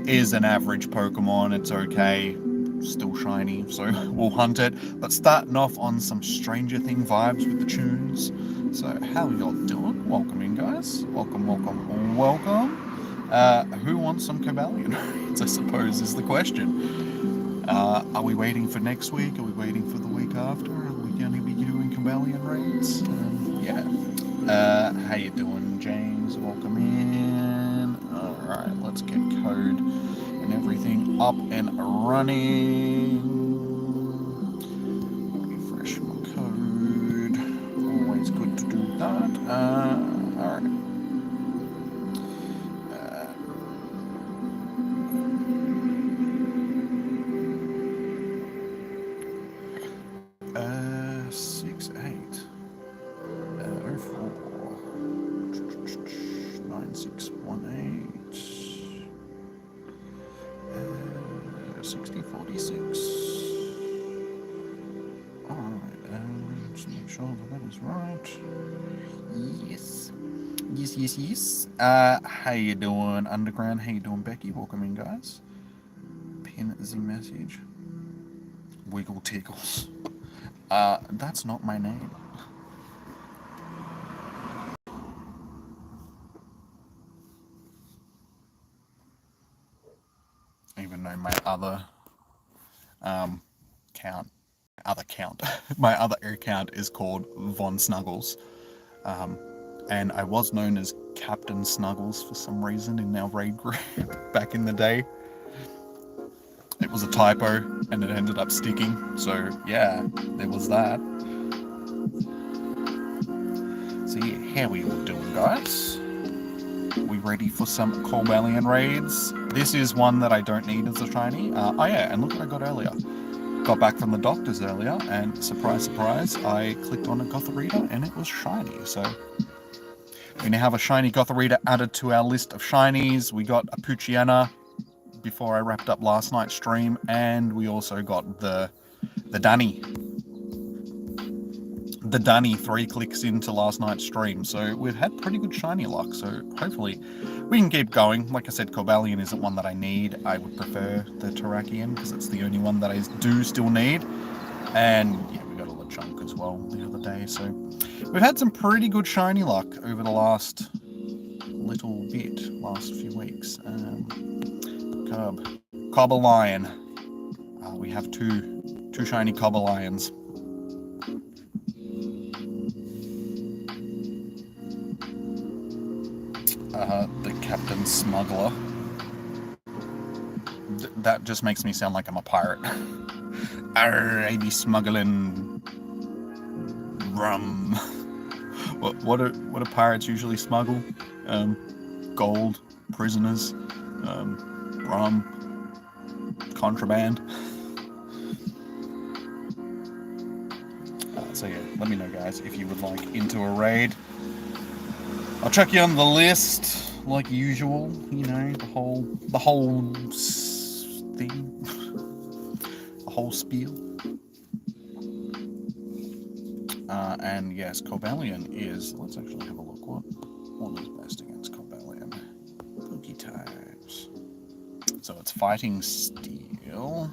is an average Pokemon. It's okay. Still shiny, so we'll hunt it. But starting off on some Stranger Thing vibes with the tunes. So how y'all doing? Welcome in, guys. Welcome. Who wants some Cobalion raids, I suppose, is the question. Are we waiting for next week? Are we waiting for the week after? Are we going to be doing Cobalion raids? Yeah. How you doing, James? Welcome in. Alright, let's get code and everything up and running. Refresh my code. Always good to do that. Alright. 68 04 9618 6046. Alright, just make sure that is right. Yes. How you doing, Underground? How you doing, Becky? Welcome in, guys. Pin the message. Wiggle Tickles. That's not my name. Even though my other my other account is called Von Snuggles. And I was known as Captain Snuggles for some reason in our raid group back in the day. It was a typo and it ended up sticking, so yeah, there was that. So yeah, how we all doing, guys? We ready for some Cobalion raids? This is one that I don't need as a shiny. Oh yeah, and look what I got earlier. Got back from the doctors earlier, and surprise, surprise, I clicked on a Gothorita and it was shiny, so we now have a shiny Gothorita added to our list of shinies. We got a Poochyena before I wrapped up last night's stream, and we also got the Dunny. The Dunny 3 clicks into last night's stream, so we've had pretty good shiny luck, so hopefully we can keep going. Like I said, Cobalion isn't one that I need. I would prefer the Terrakion because it's the only one that I do still need. And yeah, we got a Lechonk as well the other day, so we've had some pretty good shiny luck over the last few weeks. Cobalion. We have two shiny Cobalions. The Captain Smuggler. That just makes me sound like I'm a pirate. I be smuggling rum. What do pirates usually smuggle? Gold, prisoners, rum, contraband. So yeah, let me know, guys, if you would like into a raid. I'll chuck you on the list like usual. You know, the whole thing, the whole spiel. And yes, Cobalion is. Let's actually have a look. What is best against Cobalion? Pokey types. So it's fighting steel.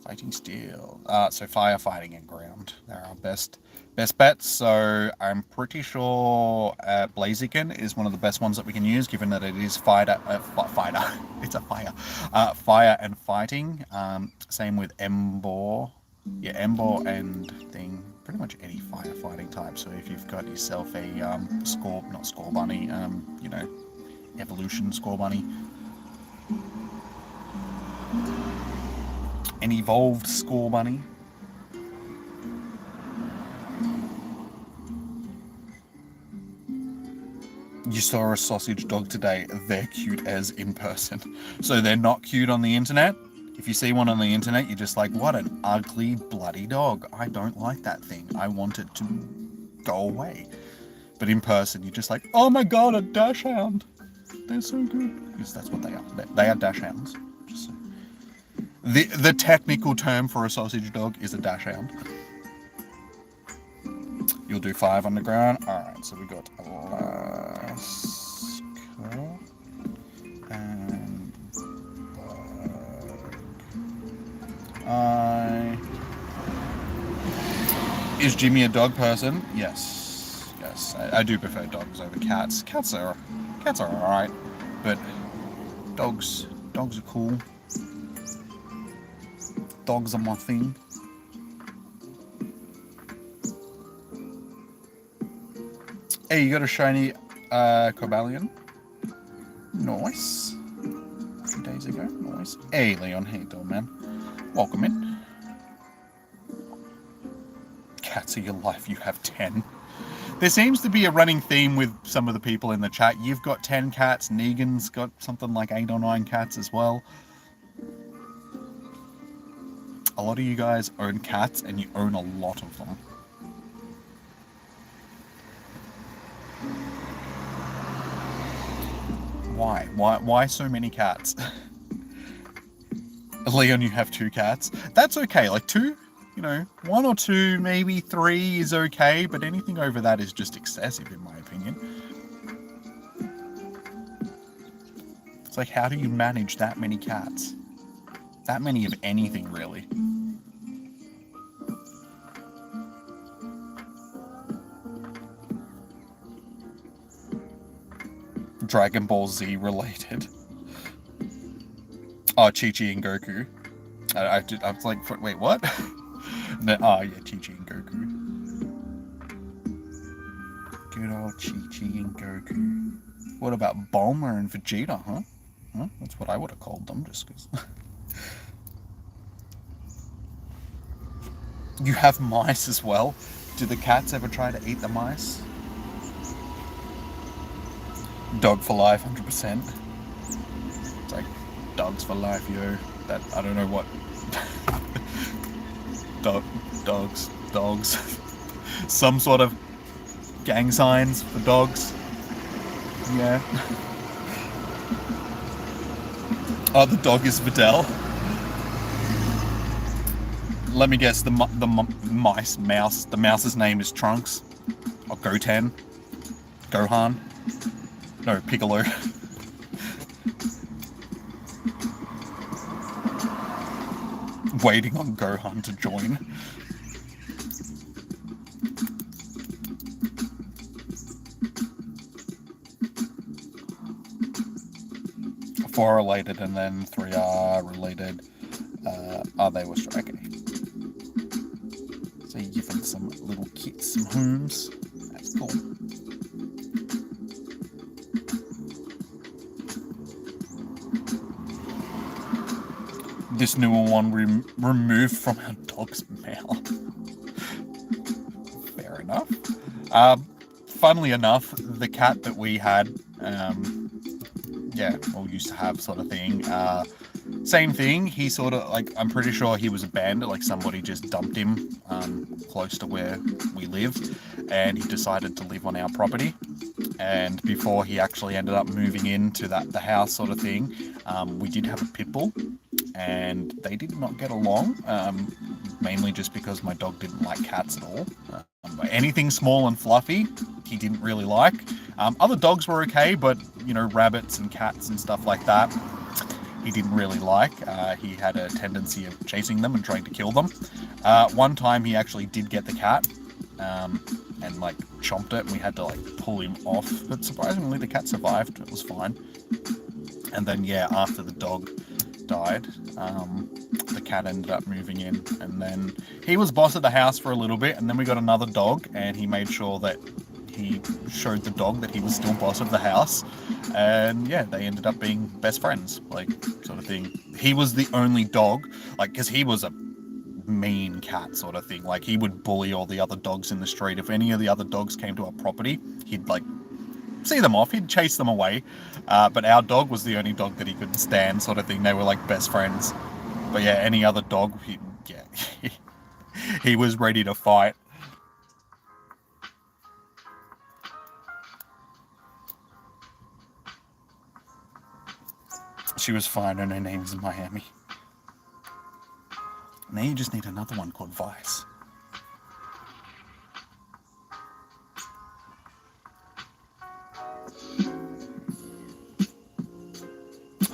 Fighting steel. So fire, fighting, and ground. They're our best bets. So I'm pretty sure Blaziken is one of the best ones that we can use, given that it is fighter. It's a fire. Fire and fighting. Same with Embor. Yeah, Embor and thing. Pretty much any firefighting type. So if you've got yourself a Score Bunny, you know, evolution Score Bunny. An evolved Score Bunny. You saw a sausage dog today. They're cute as in person. So they're not cute on the internet. If you see one on the internet, you're just like, what an ugly, bloody dog. I don't like that thing. I want it to go away. But in person, you're just like, oh my god, a dachshund. They're so good. Because that's what they are. They are dachshunds. Just so. The technical term for a sausage dog is a dachshund. You'll do 5 underground. Alright, so we got Alaska. Is Jimmy a dog person? Yes. Yes. I do prefer dogs over cats. Cats are alright. But dogs are cool. Dogs are my thing. Hey, you got a shiny Cobalion? Nice. A few days ago. Nice. Hey, Leon, how you doing, man? Welcome in. Cats are your life. You have 10. There seems to be a running theme with some of the people in the chat. You've got 10 cats. Negan's got something like 8 or 9 cats as well. A lot of you guys own cats, and you own a lot of them. Why? Why so many cats? Leon, you have 2 cats. That's okay. Like 2, you know, 1 or 2, maybe 3 is okay, but anything over that is just excessive, in my opinion. It's like, how do you manage that many cats? That many of anything, really. Dragon Ball Z related. Oh, Chi-Chi and Goku. I was like, wait, what? No, oh, yeah, Chi-Chi and Goku. Good old Chi-Chi and Goku. What about Bulma and Vegeta, huh? Huh? That's what I would have called them, just because. You have mice as well? Do the cats ever try to eat the mice? Dog for life, 100%. It's like, dogs for life, yo. That, I don't know what. Dogs. Some sort of gang signs for dogs. Yeah. Oh, the dog is Videl. Let me guess, the mouse. The mouse's name is Trunks. Or Goten. Gohan. No, Piccolo. Waiting on Gohan to join. Four are related and then 3 are related. They were okay. So you give them some little kits, some homes. That's cool. This newer one removed from our dog's mouth. Fair enough. Funnily enough, the cat that we had, used to have sort of thing. Same thing. He sort of, like, I'm pretty sure he was abandoned. Like, somebody just dumped him close to where we lived, and he decided to live on our property. And before he actually ended up moving into the house sort of thing, we did have a pit bull, and they did not get along, mainly just because my dog didn't like cats at all. Anything small and fluffy, he didn't really like. Other dogs were okay, but, you know, rabbits and cats and stuff like that, he didn't really like. He had a tendency of chasing them and trying to kill them. One time he actually did get the cat, and like chomped it, and we had to like pull him off, but surprisingly the cat survived. It was fine. And then after the dog died, the cat ended up moving in, and then he was boss of the house for a little bit, and then we got another dog, and he made sure that he showed the dog that he was still boss of the house, and they ended up being best friends, like, sort of thing. He was the only dog, like, because he was a mean cat sort of thing. Like, he would bully all the other dogs in the street. If any of the other dogs came to our property, he'd like see them off, he'd chase them away, but our dog was the only dog that he couldn't stand, sort of thing. They were like best friends. But any other dog, he was ready to fight. She was fine, and her name's Miami. Now you just need another one called Vice.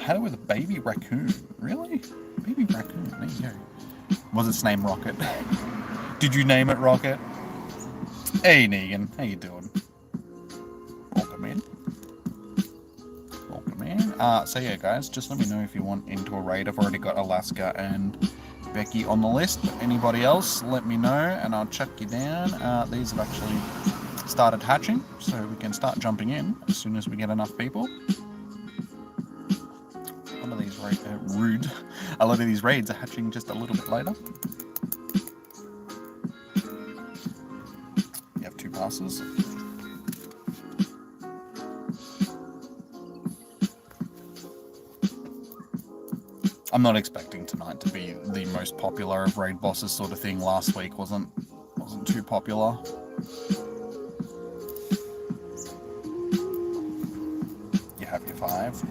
Had it with a baby raccoon. Really? Baby raccoon. There you go. Was its name Rocket? Did you name it Rocket? Hey Negan, how you doing? Welcome in. Welcome in. So yeah, guys, just let me know if you want into a raid. I've already got Alaska and Becky on the list, but anybody else, let me know and I'll chuck you down. These have actually started hatching, so we can start jumping in as soon as we get enough people. One of these a lot of these raids are hatching just a little bit later. You have 2 passes. I'm not expecting tonight to be the most popular of raid bosses sort of thing. Last week wasn't too popular. You have your 5.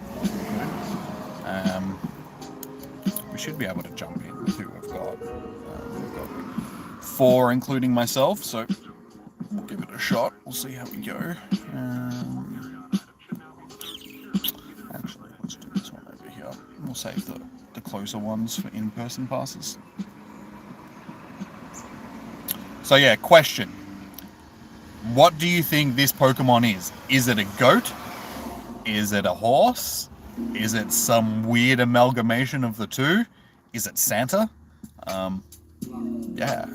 We should be able to jump in with who we've got. We've got 4 including myself, so we'll give it a shot. We'll see how we go. Actually, let's do this one over here. We'll save the closer ones for in-person passes. So yeah, question. What do you think this Pokemon is? Is it a goat? Is it a horse? Is it some weird amalgamation of the two? Is it Santa? Yeah.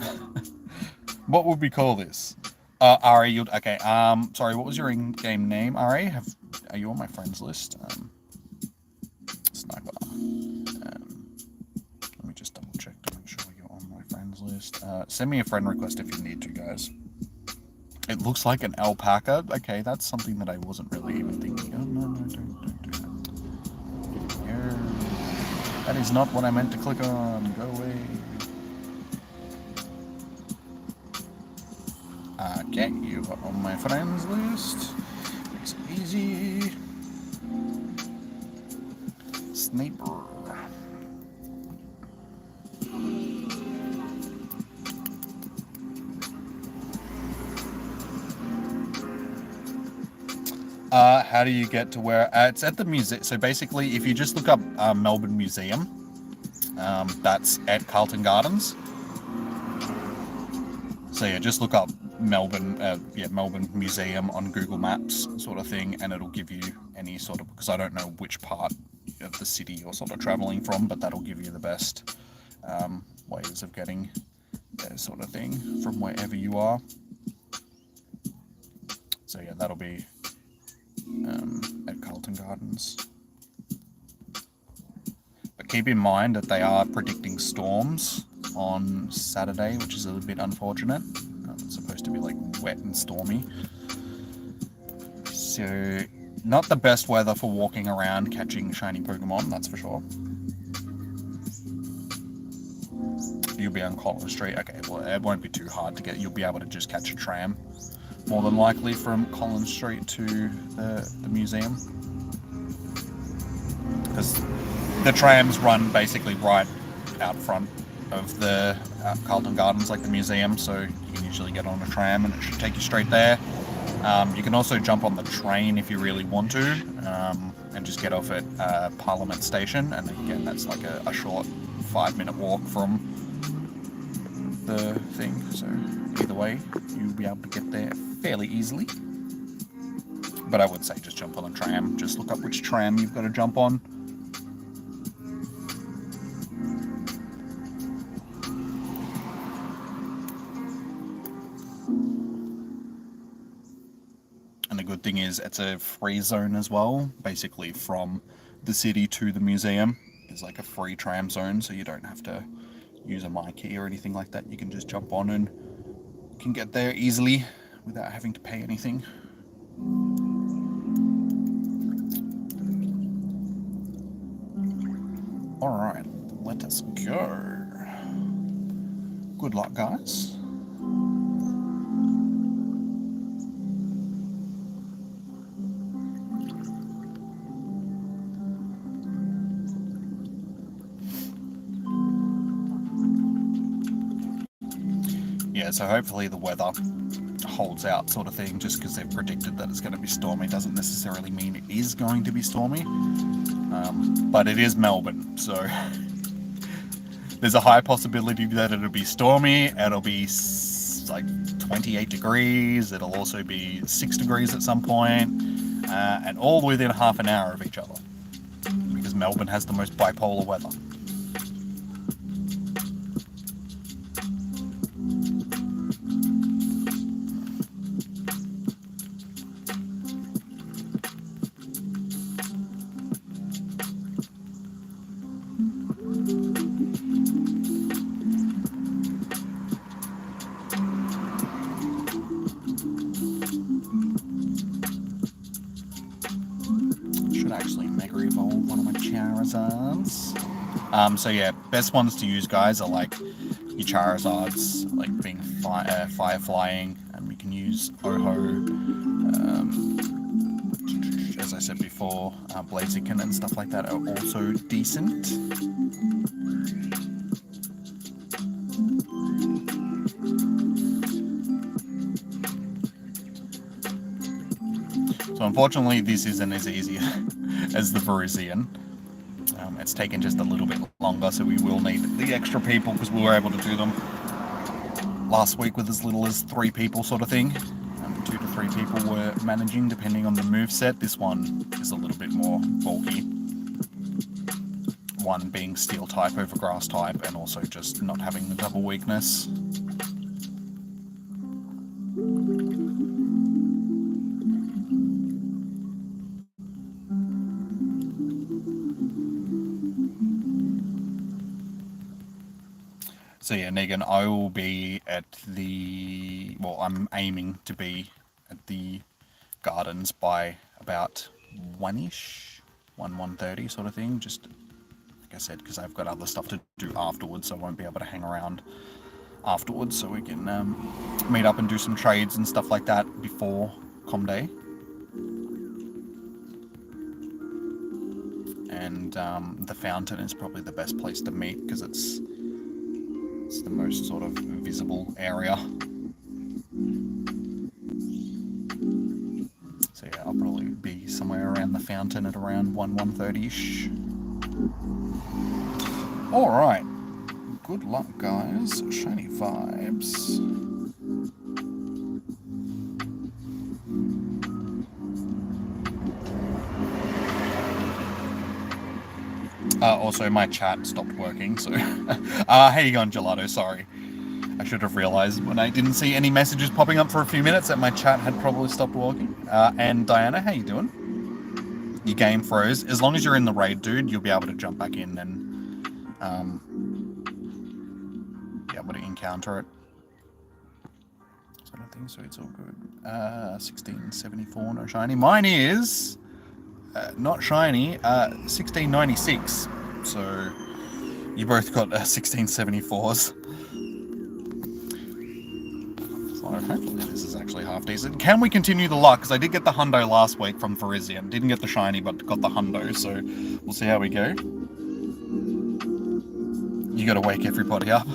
What would we call this? Ari, okay. Sorry, what was your in-game name, Ari? Are you on my friends list? Sniper. Let me just double check to make sure you're on my friends list. Send me a friend request if you need to, guys. It looks like an alpaca. Okay, that's something that I wasn't really even thinking of. No, don't do that. No. That is not what I meant to click on. Go away. Okay, you are on my friends list. Makes it easy. Sniper. How do you get to where? It's at the museum. So basically, if you just look up Melbourne Museum, that's at Carlton Gardens. So yeah, just look up Melbourne Museum on Google Maps, sort of thing, and it'll give you any sort of, because I don't know which part of the city you're sort of traveling from, but that'll give you the best ways of getting that sort of thing from wherever you are. So yeah, that'll be at Carlton Gardens. But keep in mind that they are predicting storms on Saturday, which is a little bit unfortunate. It's supposed to be like wet and stormy. So not the best weather for walking around catching shiny Pokemon, that's for sure. You'll be on Collins Street. Okay, well, it won't be too hard to get. You'll be able to just catch a tram, more than likely, from Collins Street to the museum. Because the trams run basically right out front of the Carlton Gardens, like the museum, so you can usually get on a tram and it should take you straight there. You can also jump on the train if you really want to, and just get off at Parliament Station, and again, that's like a short 5-minute walk from the thing, so either way, you'll be able to get there fairly easily. But I would say just jump on a tram, just look up which tram you've got to jump on. And the good thing is it's a free zone as well, basically from the city to the museum is like a free tram zone, so you don't have to use a My Key or anything like that. You can just jump on and can get there easily without having to pay anything. Alright, let us go. Good luck, guys. Yeah, so hopefully the weather holds out, sort of thing. Just because they've predicted that it's going to be stormy doesn't necessarily mean it is going to be stormy. But it is Melbourne, so there's a high possibility that it'll be stormy. It'll be like 28 degrees. It'll also be 6 degrees at some point, and all within half an hour of each other, because Melbourne has the most bipolar weather. So yeah, best ones to use, guys, are like your Charizards, like being fire flying, and we can use Oho, as I said before, Blaziken and stuff like that are also decent. So unfortunately this isn't as easy as the Virizion. It's taken just a little bit longer, so we will need the extra people, because we were able to do them last week with as little as 3 people sort of thing. 2 to 3 people were managing, depending on the moveset. This one is a little bit more bulky. One being steel type over grass type, and also just not having the double weakness. So yeah, Negan, I will be at the... Well, I'm aiming to be at the gardens by about 1-ish, 1:30 sort of thing. Just, like I said, because I've got other stuff to do afterwards, so I won't be able to hang around afterwards, so we can meet up and do some trades and stuff like that before Com Day. And the fountain is probably the best place to meet, because it's the most sort of visible area. So yeah, I'll probably be somewhere around the fountain at around 1:30ish. Alright. Good luck, guys. Shiny vibes. Also, my chat stopped working, so... how you going, Gelato? Sorry. I should have realised when I didn't see any messages popping up for a few minutes that my chat had probably stopped working. And Diana, how you doing? Your game froze. As long as you're in the raid, dude, you'll be able to jump back in and... be able to encounter it. So I don't think so, it's all good. 1674, no shiny. Mine is... not shiny, 1696. So you both got 1674s. So hopefully this is actually half decent. Can we continue the luck? Because I did get the hundo last week from Virizion. Didn't get the shiny, but got the hundo. So we'll see how we go. You got to wake everybody up.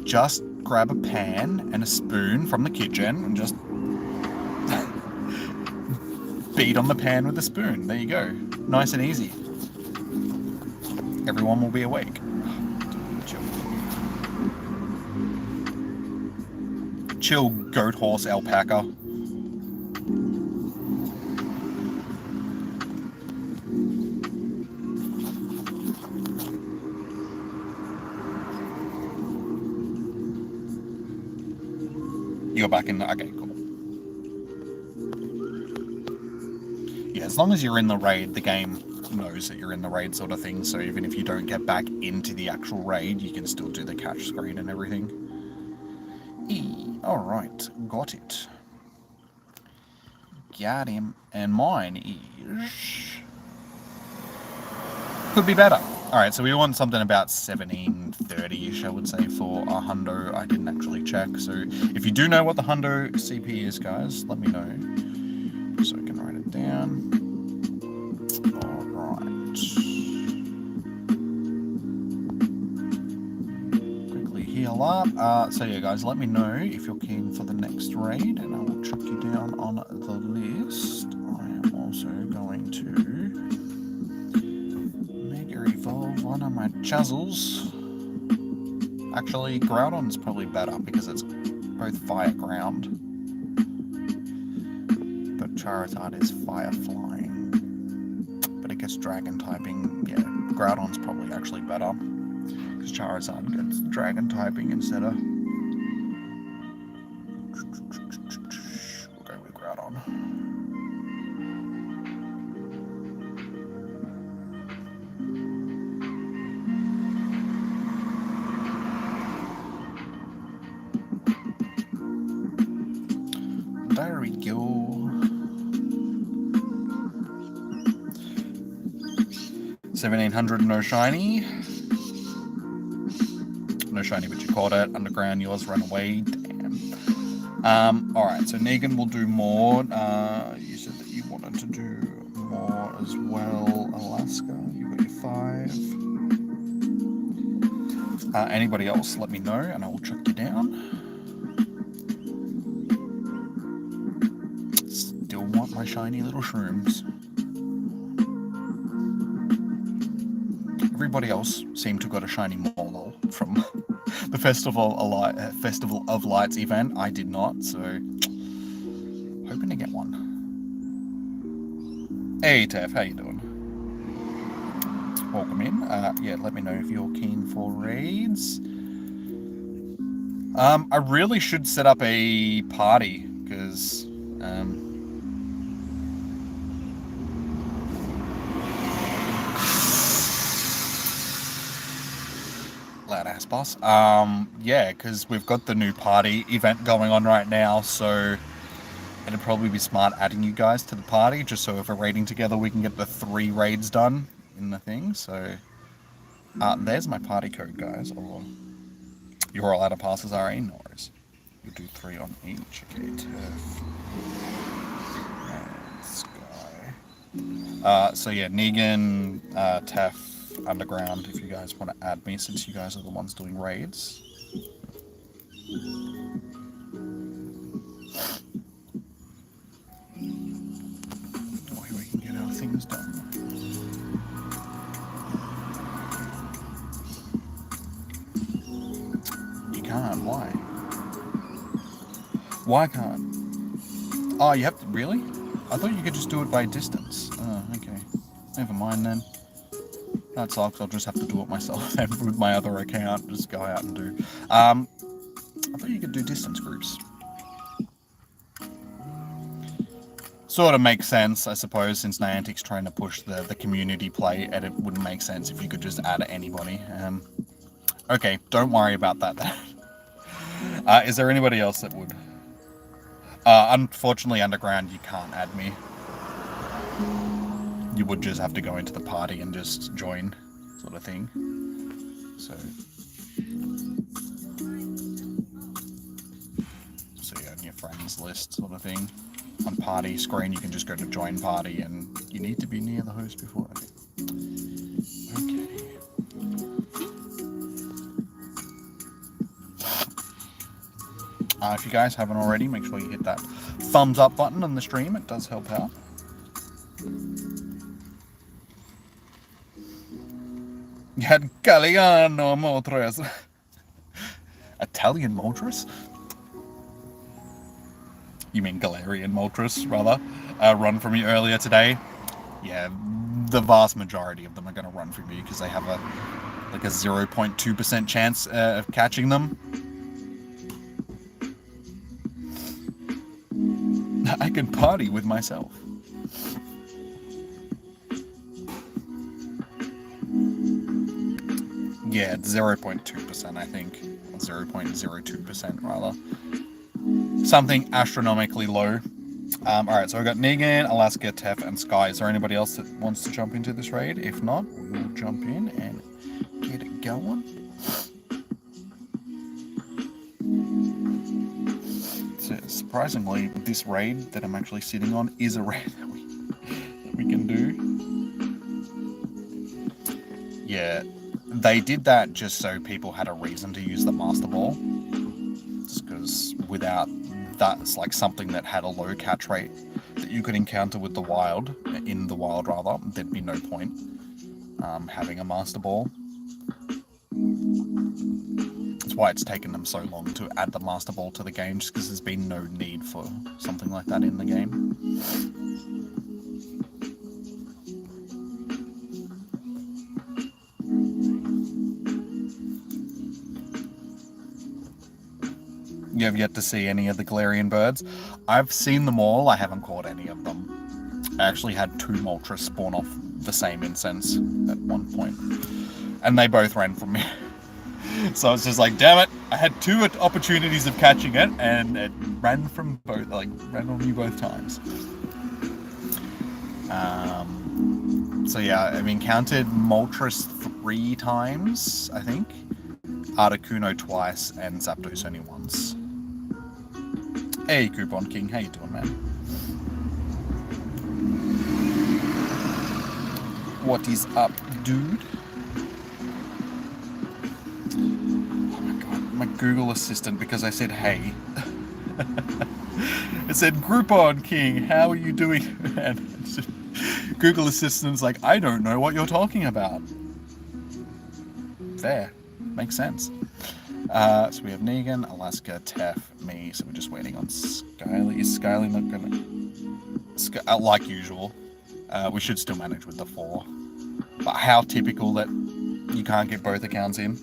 Just grab a pan and a spoon from the kitchen and just beat on the pan with a spoon. There you go. Nice and easy. Everyone will be awake. Chill, goat, horse, alpaca. You're back in the... Okay, cool. Yeah, as long as you're in the raid, the game knows that you're in the raid sort of thing, so even if you don't get back into the actual raid, you can still do the catch screen and everything. Alright, got it. Got him. And mine is... could be better. Alright, so we want something about 1730-ish, I would say, for a hundo. I didn't actually check, so if you do know what the hundo CP is, guys, let me know, so I can write it down. Alright. Quickly heal up. So yeah, guys, let me know if you're keen for the next raid, and I will chuck you down on the list. I am also going to Mega Evolve one of my Chuzzles. Actually, Groudon's probably better because it's both fire ground. But Charizard is fire flying. But it gets dragon typing. Yeah, Groudon's probably actually better. Because Charizard gets dragon typing instead of... We'll go with Groudon. There we go. 1700, no shiny. No shiny, but you caught it. Underground, yours ran away. Damn. Alright, so Negan will do more. You said that you wanted to do more as well. Alaska, you got your 5. Anybody else, let me know and I will chuck you down. Still want my shiny little shrooms. Everybody else seemed to have got a shiny Molo from the Festival of Lights event. I did not, so hoping to get one. Hey Tev, how you doing? Welcome in. Yeah, let me know if you're keen for raids. I really should set up a party because loud ass boss. Yeah, because we've got the new party event going on right now, so it'd probably be smart adding you guys to the party, just so if we're raiding together, we can get the 3 raids done in the thing. So, there's my party code, guys. Or you're all out of passes, RA, no worries. You'll do 3 on each. Okay, Turf. And Sky. So yeah, Negan, Tef, Underground, if you guys want to add me, since you guys are the ones doing raids. Oh, here we can get our things done. You can't, why? Why can't? Oh, you have to, really? I thought you could just do it by distance. Oh, okay. Never mind then. That sucks, I'll just have to do it myself then with my other account. Just go out and do. I thought you could do distance groups. Sort of makes sense, I suppose, since Niantic's trying to push the community play, and it wouldn't make sense if you could just add anybody. Okay, don't worry about that then. Is there anybody else that would? Unfortunately, Underground, you can't add me. You would just have to go into the party and just join, sort of thing. So yeah, on your friends list, sort of thing. On party screen, you can just go to join party, and you need to be near the host before. Okay. If you guys haven't already, make sure you hit that thumbs up button on the stream. It does help out. Galliano Moltres. Italian Moltres? You mean Galarian Moltres, rather. Run from you earlier today. Yeah, the vast majority of them are going to run from you because they have a 0.2% chance of catching them. I can party with myself. Yeah, it's 0.2%, I think. 0.02% rather. Something astronomically low. Alright, so we've got Negan, Alaska, Tef, and Sky. Is there anybody else that wants to jump into this raid? If not, we'll jump in and get it going. So, surprisingly, this raid that I'm actually sitting on is a raid that we can do. Yeah, they did that just so people had a reason to use the Master Ball. Just because without that's like something that had a low catch rate that you could encounter with the wild, in the wild rather, there'd be no point having a Master Ball. That's why it's taken them so long to add the Master Ball to the game, just because there's been no need for something like that in the game. You have yet to see any of the Galarian birds. I've seen them all, I haven't caught any of them. I actually had 2 Moltres spawn off the same incense at one point, and they both ran from me. So I was just like, damn it, I had 2 opportunities of catching it, and it ran from both, like, ran on me both times. So yeah, I've encountered Moltres 3 times, I think. Articuno twice, and Zapdos only once. Hey, Coupon King, how you doing, man? What is up, dude? Oh my god, my Google Assistant, because I said hey. It said, Groupon King, how are you doing, man? Google Assistant's like, I don't know what you're talking about. Fair. Makes sense. So we have Negan, Alaska, Tef, me, so we're just waiting on Skyly. Is Skyly not gonna... like usual. We should still manage with the 4. But how typical that you can't get both accounts in.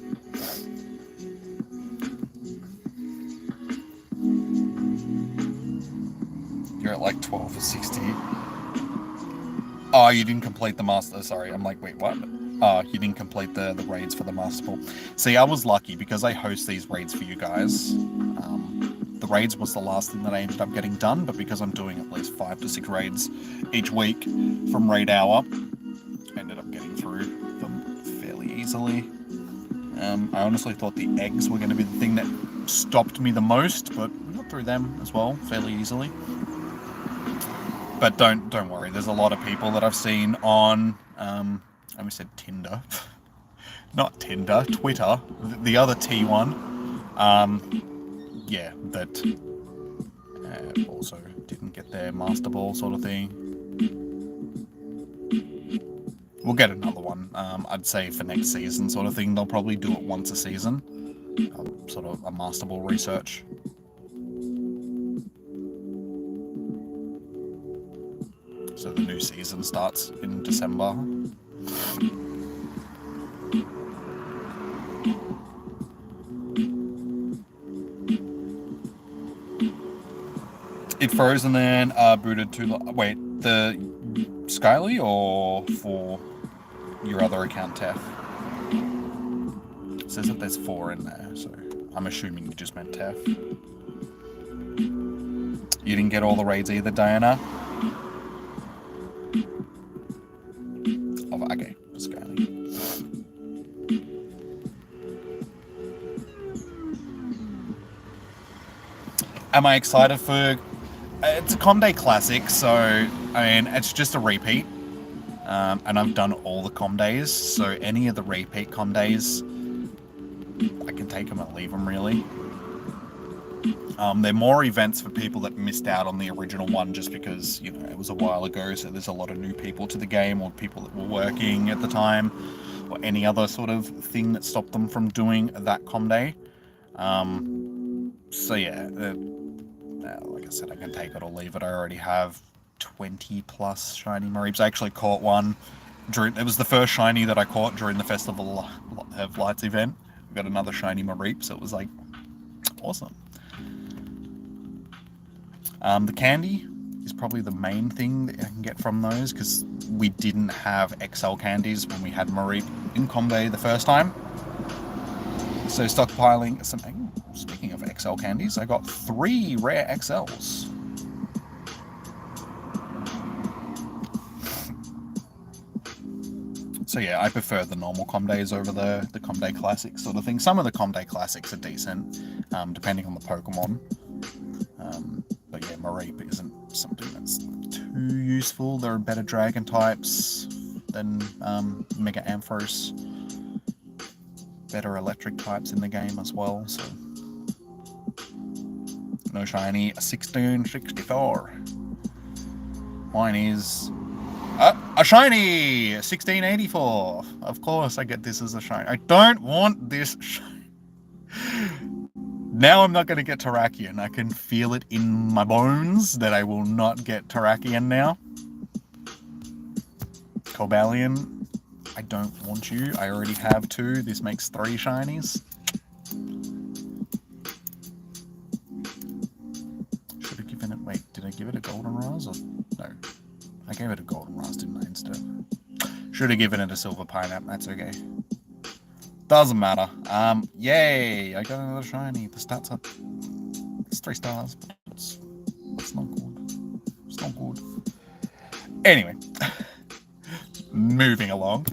You're at like 12 or 60. Oh, you didn't complete the master... Sorry, I'm like, wait, what? You didn't complete the raids for the Master Ball. See, I was lucky because I host these raids for you guys. The raids was the last thing that I ended up getting done, but because I'm doing at least 5 to 6 raids each week from raid hour, I ended up getting through them fairly easily. I honestly thought the eggs were going to be the thing that stopped me the most, but we got through them as well fairly easily. But don't worry, there's a lot of people that I've seen on... I almost said Tinder. Not Tinder, Twitter. The other T one. Yeah, that also didn't get their Master Ball sort of thing. We'll get another one. I'd say for next season sort of thing. They'll probably do it once a season. Sort of a Master Ball research. So the new season starts in December. It froze and then booted to... Wait, the Skyly or for your other account, Tef? It says that there's 4 in there, so I'm assuming you just meant Tef. You didn't get all the raids either, Diana? Oh, okay, Skyly. Am I excited for... It's a Com Day Classic, so, I mean, it's just a repeat. And I've done all the Com Days, so any of the repeat Com Days, I can take them and leave them, really. They're more events for people that missed out on the original one just because, you know, it was a while ago, so there's a lot of new people to the game, or people that were working at the time, or any other sort of thing that stopped them from doing that Com Day. So yeah, like I said, I can take it or leave it. I already have 20 plus shiny Mareeps. I actually caught one it was the first shiny that I caught during the Festival of Lights event. We got another shiny Mareep, so it was like awesome. The candy is probably the main thing that I can get from those, because we didn't have XL candies when we had Mareep in Com Day the first time. So stockpiling some... Speaking of XL candies, I got 3 rare XLs. So yeah, I prefer the normal Com Days over the Com Day Classics sort of thing. Some of the Com Day Classics are decent, depending on the Pokemon. But yeah, Mareep isn't something that's too useful. There are better Dragon types than Mega Ampharos. Better electric types in the game as well, so... No shiny, 1664. Mine is... a shiny! 1684. Of course I get this as a shiny. I don't want this shiny. Now I'm not going to get Terrakion. I can feel it in my bones that I will not get Terrakion now. Cobalion, I don't want you. I already have 2. This makes 3 shinies. Should have given it... Wait, did I give it a Goldenrod? Or... No. I gave it a Goldenrod, didn't I, instead? Should have given it a Silver Pineapple. That's okay. Doesn't matter. Yay! I got another shiny. The stats up. It's 3 stars, but it's not good. It's not good. Anyway. Moving along.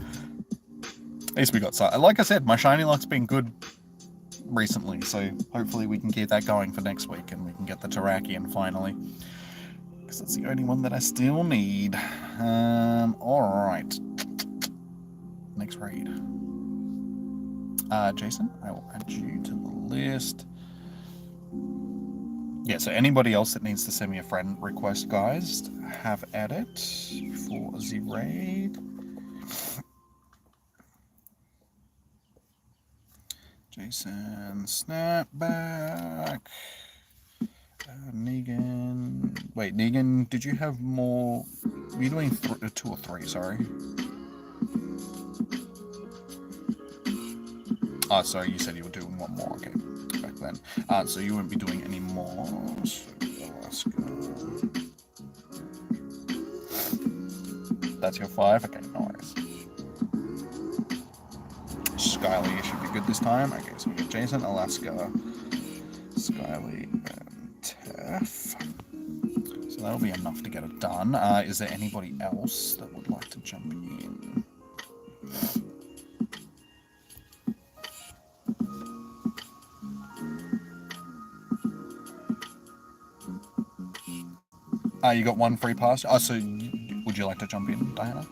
At least we got... Like I said, my shiny luck's been good recently, so hopefully we can keep that going for next week and we can get the Terrakion finally. Because that's the only one that I still need. Alright. Next raid. Jason, I will add you to the list. Yeah, so anybody else that needs to send me a friend request, guys, have at it for the raid. Jason, Snapback. Negan. Wait, Negan, did you have more? Were you doing 2 or 3? Sorry. Oh, sorry, you said you were doing 1 more. Okay, back then. So you won't be doing any more. So let's go. That's your 5? Okay, no worries. Skyly should be good this time. Okay, so we got Jason, Alaska, Skyly, and Teff. So that'll be enough to get it done. Is there anybody else that would like to jump in? You got 1 free pass. Oh, so would you like to jump in, Diana?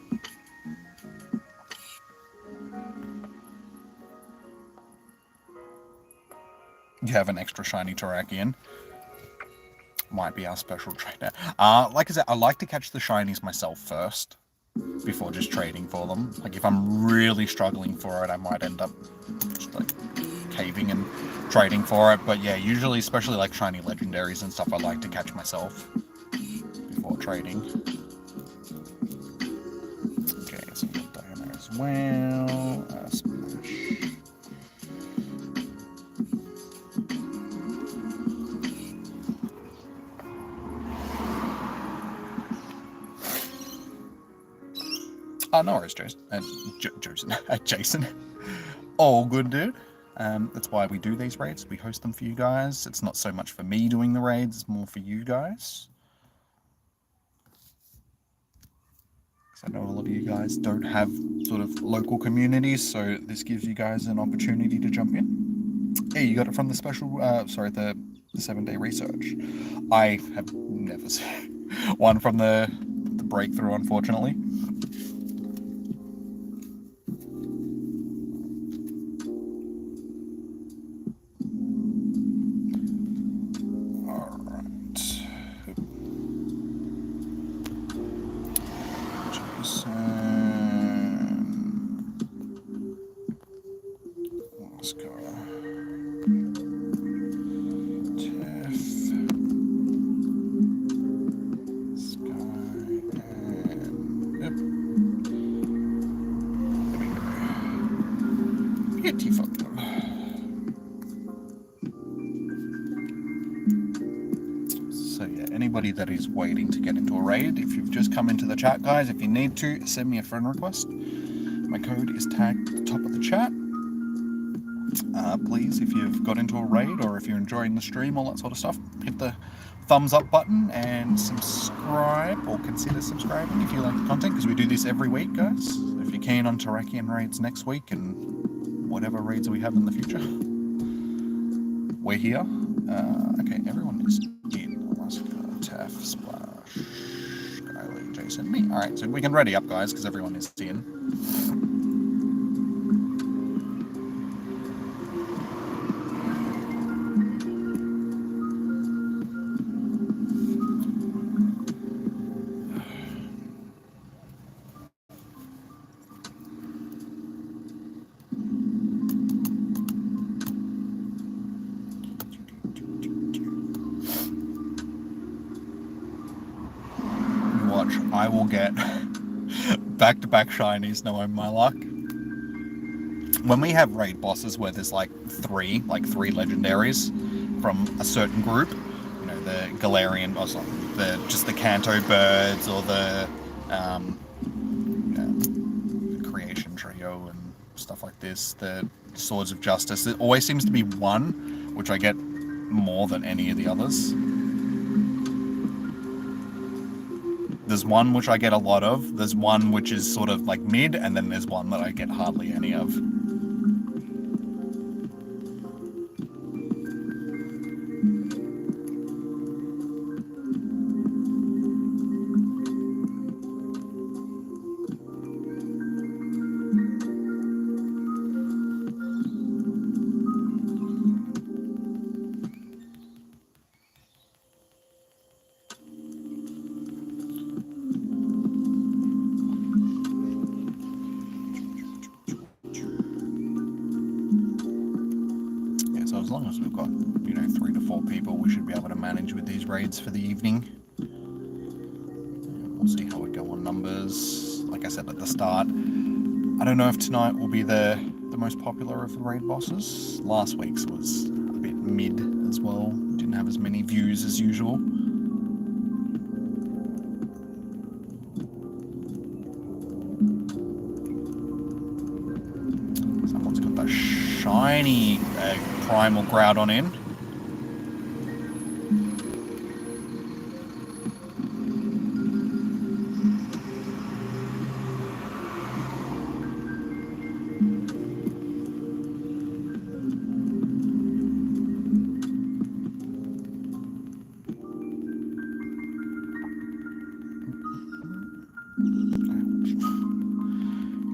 You have an extra shiny Terrakion. Might be our special trader. Like I said, I like to catch the shinies myself first before just trading for them. Like if I'm really struggling for it, I might end up just like caving and trading for it. But yeah, usually, especially like shiny legendaries and stuff, I like to catch myself before trading. Okay, so we got Diana as well. Smash. No worries, Jason. Jason. All good, dude. That's why we do these raids. We host them for you guys. It's not so much for me doing the raids, it's more for you guys. I know a lot of you guys don't have sort of local communities, so this gives you guys an opportunity to jump in. Hey, you got it from the special, the 7-day research. I have never seen one from the breakthrough, unfortunately. That is waiting to get into a raid. If you've just come into the chat, guys, if you need to, send me a friend request. My code is tagged at the top of the chat. Please, if you've got into a raid or if you're enjoying the stream, all that sort of stuff, hit the thumbs up button and subscribe, or consider subscribing if you like the content, because we do this every week, guys. If you're keen on Terrakion raids next week and whatever raids we have in the future, we're here. Okay, everyone is in. Teff, Splash, Skyly, Jason, me. Alright, so we can ready up, guys, because everyone is in. watch. I will get back-to-back shinies knowing my luck. When we have raid bosses where there's like three legendaries from a certain group, you know, the Galarian, or sorry, just the Kanto birds, or the Creation Trio and stuff like this, the Swords of Justice, there always seems to be one which I get more than any of the others. There's one which I get a lot of, there's one which is sort of like mid, and then there's one that I get hardly any of. As long as we've got, you know, 3 to 4 people, we should be able to manage with these raids for the evening. We'll see how we go on numbers. Like I said at the start, I don't know if tonight will be the most popular of the raid bosses. Last week's was a bit mid as well. Didn't have as many views as usual. Someone's got the shiny Primal Groudon in.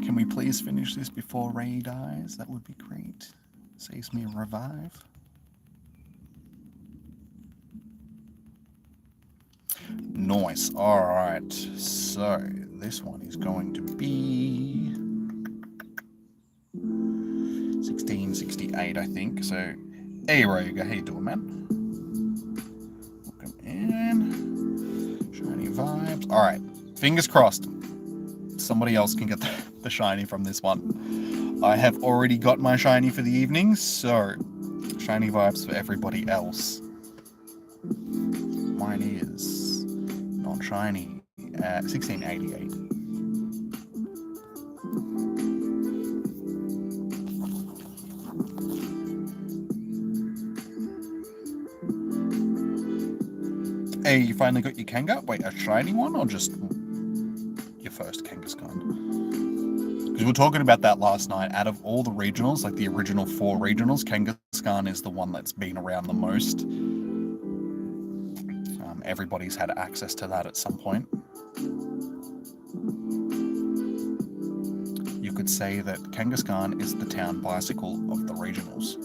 Can we please finish this before Ray dies? That would be great. Saves me a revive. Nice. Alright. So, this one is going to be 1668, I think. So, hey Roga, how you doing, man? Welcome in. Shiny vibes. Alright. Fingers crossed. Somebody else can get the shiny from this one. I have already got my shiny for the evening, so shiny vibes for everybody else. Mine is not shiny at 1688. Hey, you finally got your Kanga? Wait, a shiny one or just your first Kangaskhan? Because we were talking about that last night. Out of all the regionals, like the original 4 regionals, Kangaskhan is the one that's been around the most. Everybody's had access to that at some point. You could say that Kangaskhan is the town bicycle of the regionals.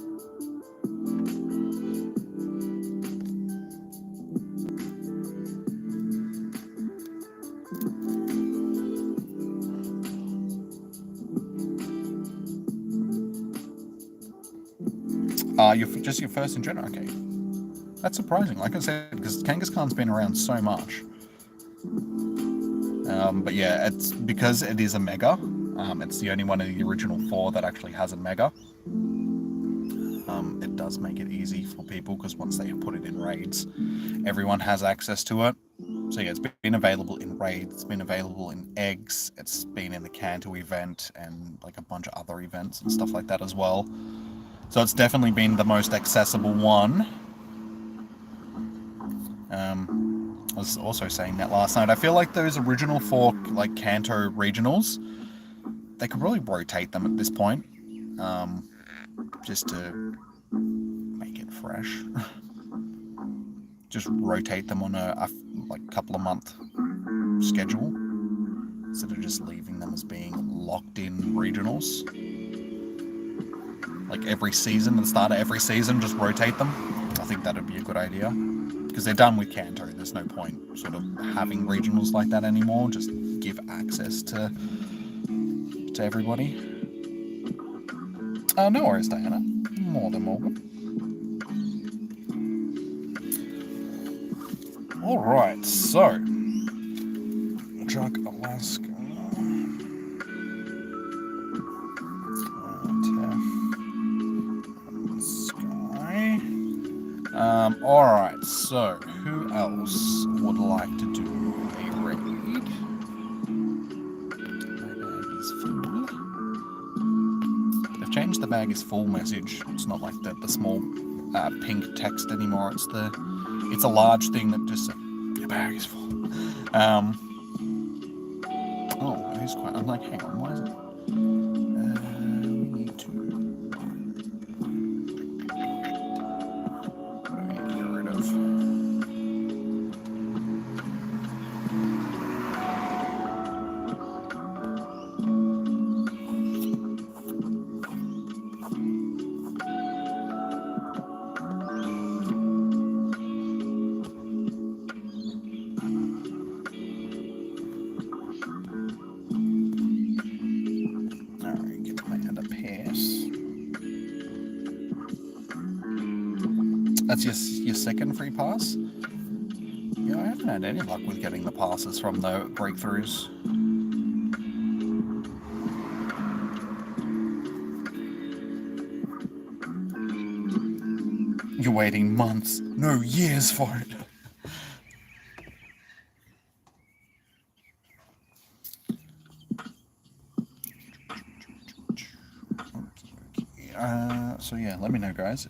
Just your first in general? Okay. That's surprising, like I said, because Kangaskhan's been around so much. But yeah, it's because it is a Mega. It's the only one of the original 4 that actually has a Mega. It does make it easy for people, because once they put it in raids, everyone has access to it. So yeah, it's been available in raids, it's been available in eggs, it's been in the Kanto event, and like a bunch of other events and stuff like that as well. So it's definitely been the most accessible one. I was also saying that last night. I feel like those original 4 like Kanto regionals, they could probably rotate them at this point, just to make it fresh. Just rotate them on a like couple of month schedule instead of just leaving them as being locked in regionals. Like every season, at the start of every season, just rotate them. I think that'd be a good idea. Because they're done with Kanto, there's no point sort of having regionals like that anymore. Just give access to everybody. No worries, Diana. More than welcome. Alright, so Jug, Alaska. Sky. Alright, so who else would like to do a raid? My bag is full. They've changed the bag is full message. It's not like the small pink text anymore. It's a large thing that just says, your bag is full. Oh, it is quite. I'm like, hang on, why is it? We need to get rid of. That's your second free pass? Yeah, I haven't had any luck with getting the passes from the breakthroughs. You're waiting months, no years for it. So yeah, let me know, guys.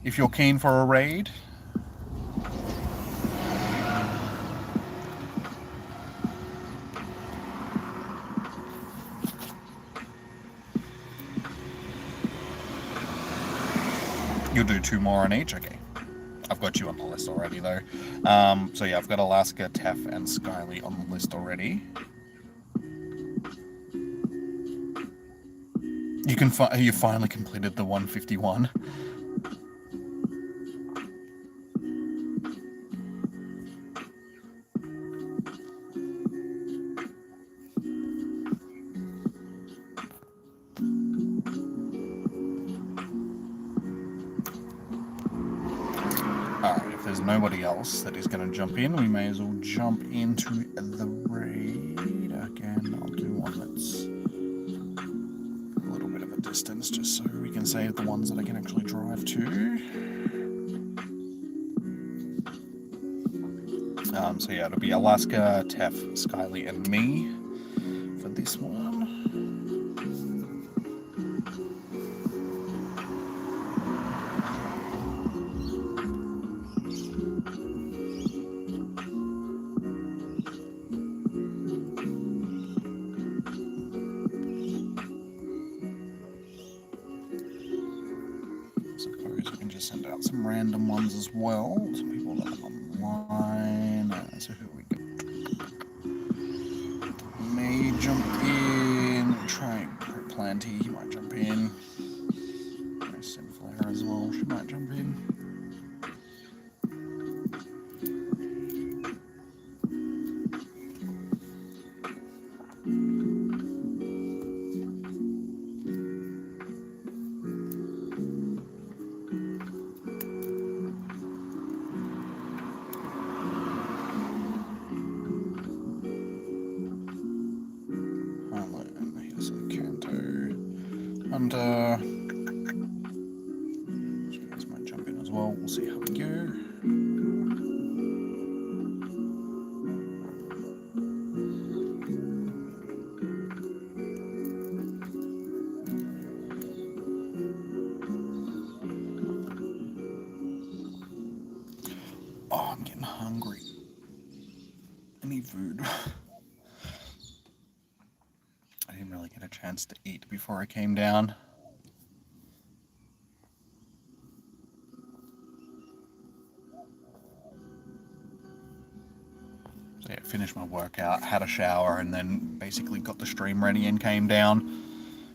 If you're keen for a raid. You'll do 2 more on each? Okay. I've got you on the list already, though. So yeah, I've got Alaska, Teff, and Skyly on the list already. You finally completed the 151. Alright, if there's nobody else that is going to jump in, we may as well jump into the raid. Again, I'll do one that's a little bit of a distance, just so we can save the ones that I can actually drive to. So yeah, it'll be Alaska, Teff, Skyly, and me for this one. Suppose I can just send out some random ones as well to people that are online. So who we got? May jump in. Try Planty. He might jump in. Sinflare as well. She might jump in. Hunter. These guys might jump in as well. We'll see how we go. Oh, I'm getting hungry. I need food. I didn't really get a chance to eat before I came down. So yeah, finished my workout, had a shower, and then basically got the stream ready and came down.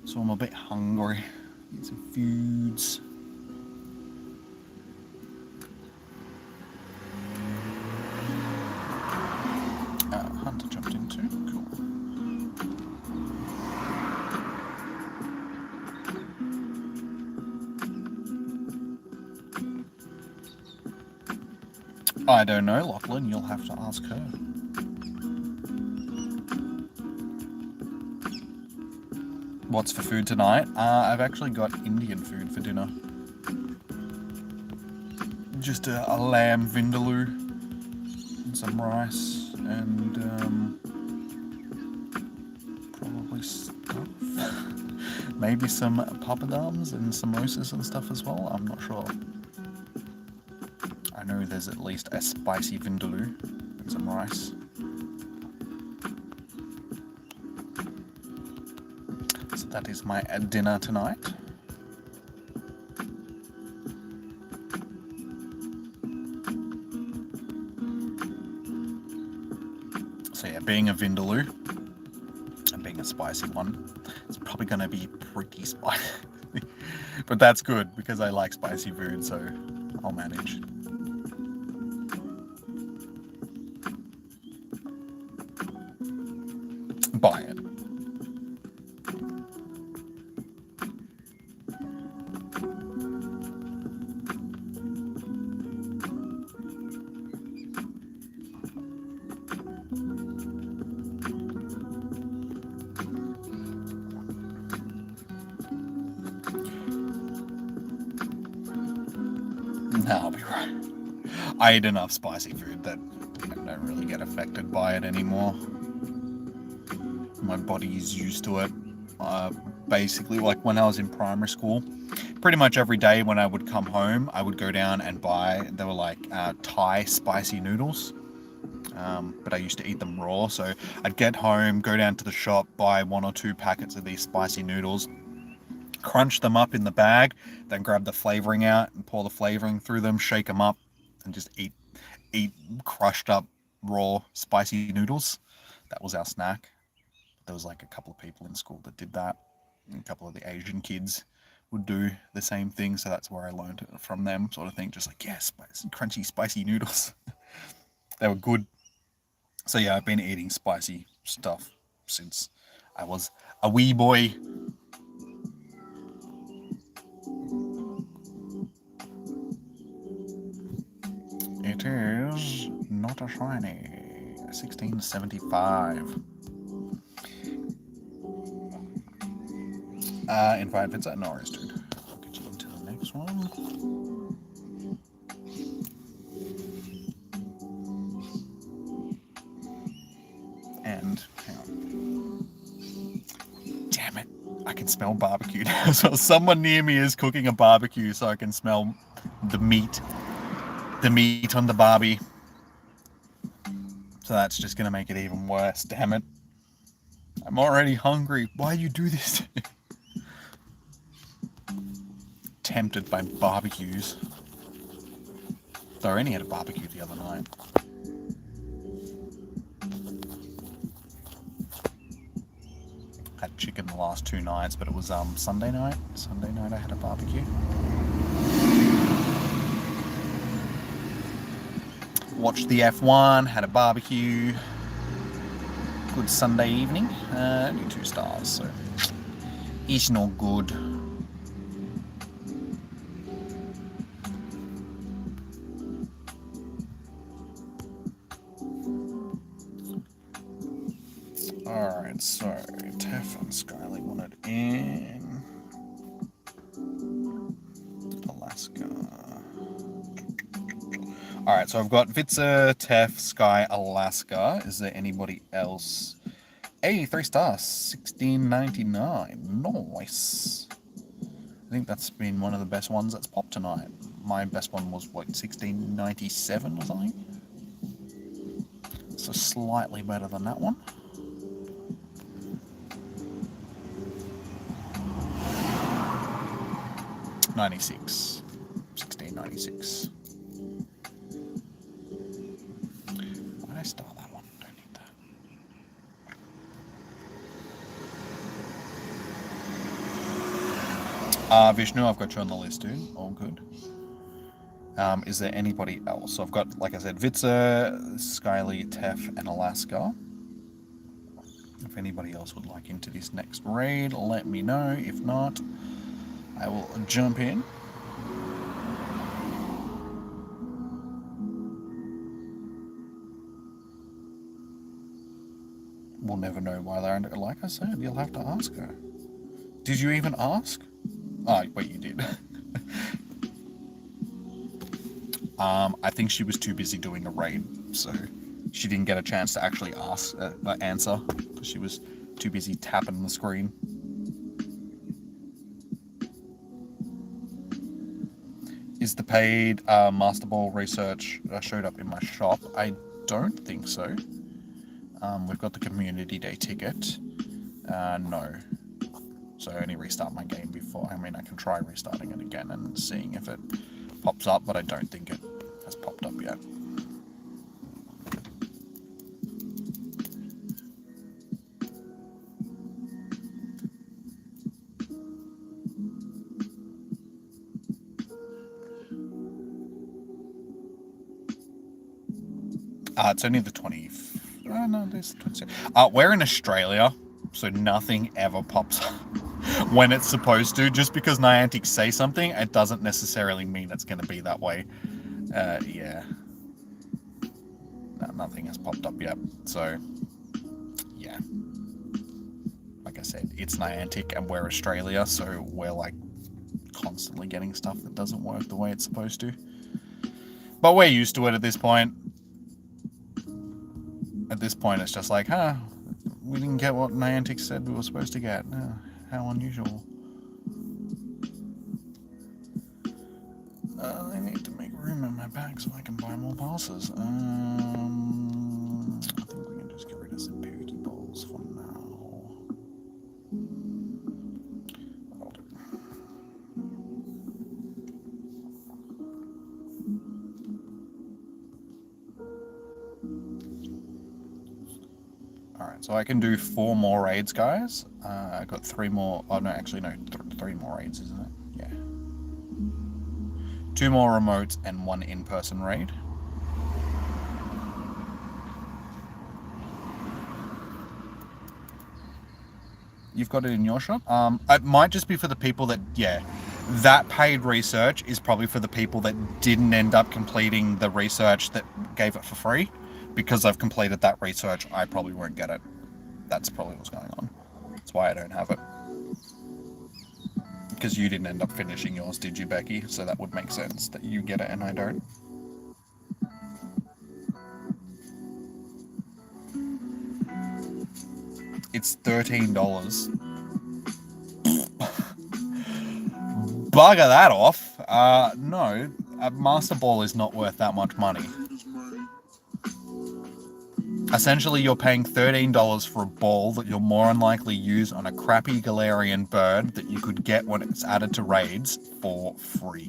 So I'm a bit hungry. Need some foods. Hunter jumped in too. Cool. I don't know, Lachlan. You'll have to ask her. What's for food tonight? I've actually got Indian food for dinner. Just a lamb vindaloo and some rice and probably stuff. Maybe some papadums and samosas and stuff as well. I'm not sure. I know there's at least a spicy vindaloo and some rice. So that is my dinner tonight. So yeah, being a vindaloo and being a spicy one, it's probably going to be pretty spicy. But that's good because I like spicy food, so I'll manage. Buy it. No, I'll be right. I eat enough spicy food that I don't really get affected by it anymore. My body is used to it. Basically, like when I was in primary school, pretty much every day when I would come home, I would go down and buy, they were like Thai spicy noodles. But I used to eat them raw, so I'd get home, go down to the shop, buy 1 or 2 packets of these spicy noodles, crunch them up in the bag, then grab the flavoring out and pour the flavoring through them, shake them up, and just eat crushed up raw spicy noodles. That was our snack. There was like a couple of people in school that did that. And a couple of the Asian kids would do the same thing, so that's where I learned it from them, sort of thing. Just like, yeah, spicy, crunchy, spicy noodles. They were good. So yeah, I've been eating spicy stuff since I was a wee boy. It is not a shiny. 1675. Invite Vincent. No worries, dude. I'll get you into the next one. And hang on. Damn it. I can smell barbecue now. So someone near me is cooking a barbecue, so I can smell the meat. The meat on the barbie. So that's just going to make it even worse. Damn it. I'm already hungry. Why you do this? Tempted by barbecues. Though I only had a barbecue the other night. Had chicken the last 2 nights, but it was Sunday night. Sunday night I had a barbecue. Watched the F1, had a barbecue. Good Sunday evening. Only 2 stars, so it's not good. Alright, so Tef and Skyly wanted in Alaska. Alright, so I've got Vitzer, Tef, Sky, Alaska. Is there anybody else? Hey, 3 stars, 1699. Nice. I think that's been one of the best ones that's popped tonight. My best one was, what, 1697 or something? So slightly better than that one. '96. 1696. Why did I start that one? Don't need that. Vishnu, I've got you on the list, dude. All good. Is there anybody else? So I've got, like I said, Vitzer, Skyly, Tef, and Alaska. If anybody else would like into this next raid, let me know. If not, I will jump in. We'll never know why they're under. Like I said, you'll have to ask her. Did you even ask? Oh, wait, you did. I think she was too busy doing a raid, so she didn't get a chance to actually ask, answer, because she was too busy tapping the screen. Is the paid Master Ball research showed up in my shop? I don't think so. We've got the Community Day ticket. No. So I only restart my game before. I mean, I can try restarting it again and seeing if it pops up, but I don't think it has popped up yet. It's only the 20. No, there's 26. We're in Australia, so nothing ever pops up when it's supposed to. Just because Niantic say something, it doesn't necessarily mean it's going to be that way. Yeah. No, nothing has popped up yet. So, yeah. Like I said, it's Niantic and we're Australia, so we're like constantly getting stuff that doesn't work the way it's supposed to. But we're used to it at this point. At this point, it's just like, we didn't get what Niantic said we were supposed to get. How unusual. I need to make room in my bag so I can buy more passes. I think we can just get rid of some Pokeballs for now. Hold it. Alright, so I can do 4 more raids, guys. I got 3 more. Oh, no, actually, no. 3 more raids, isn't it? Yeah. 2 more remotes and 1 in-person raid. You've got it in your shop? It might just be for the people that, yeah. That paid research is probably for the people that didn't end up completing the research that gave it for free. Because I've completed that research, I probably won't get it. That's probably what's going on. That's why I don't have it. Because you didn't end up finishing yours, did you, Becky? So that would make sense that you get it and I don't. It's $13. Bugger that off. No, a Master Ball is not worth that much money. Essentially, you're paying $13 for a ball that you'll more than likely use on a crappy Galarian bird that you could get when it's added to raids for free.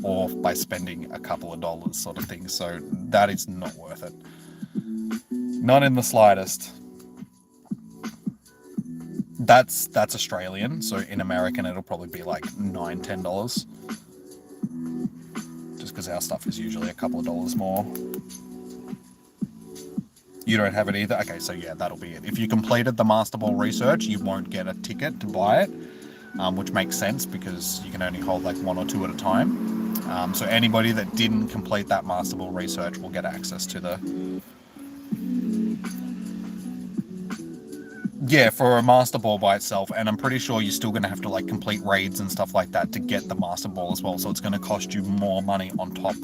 Or by spending a couple of dollars sort of thing. So that is not worth it. Not in the slightest. That's Australian, so in American it'll probably be like $9, $10. Just because our stuff is usually a couple of dollars more. You don't have it either? Okay, so yeah, that'll be it. If you completed the Master Ball research, you won't get a ticket to buy it, which makes sense because you can only hold like 1 or 2 at a time. So anybody that didn't complete that Master Ball research will get access to the... Yeah, for a Master Ball by itself, and I'm pretty sure you're still going to have to like complete raids and stuff like that to get the Master Ball as well, so it's going to cost you more money on top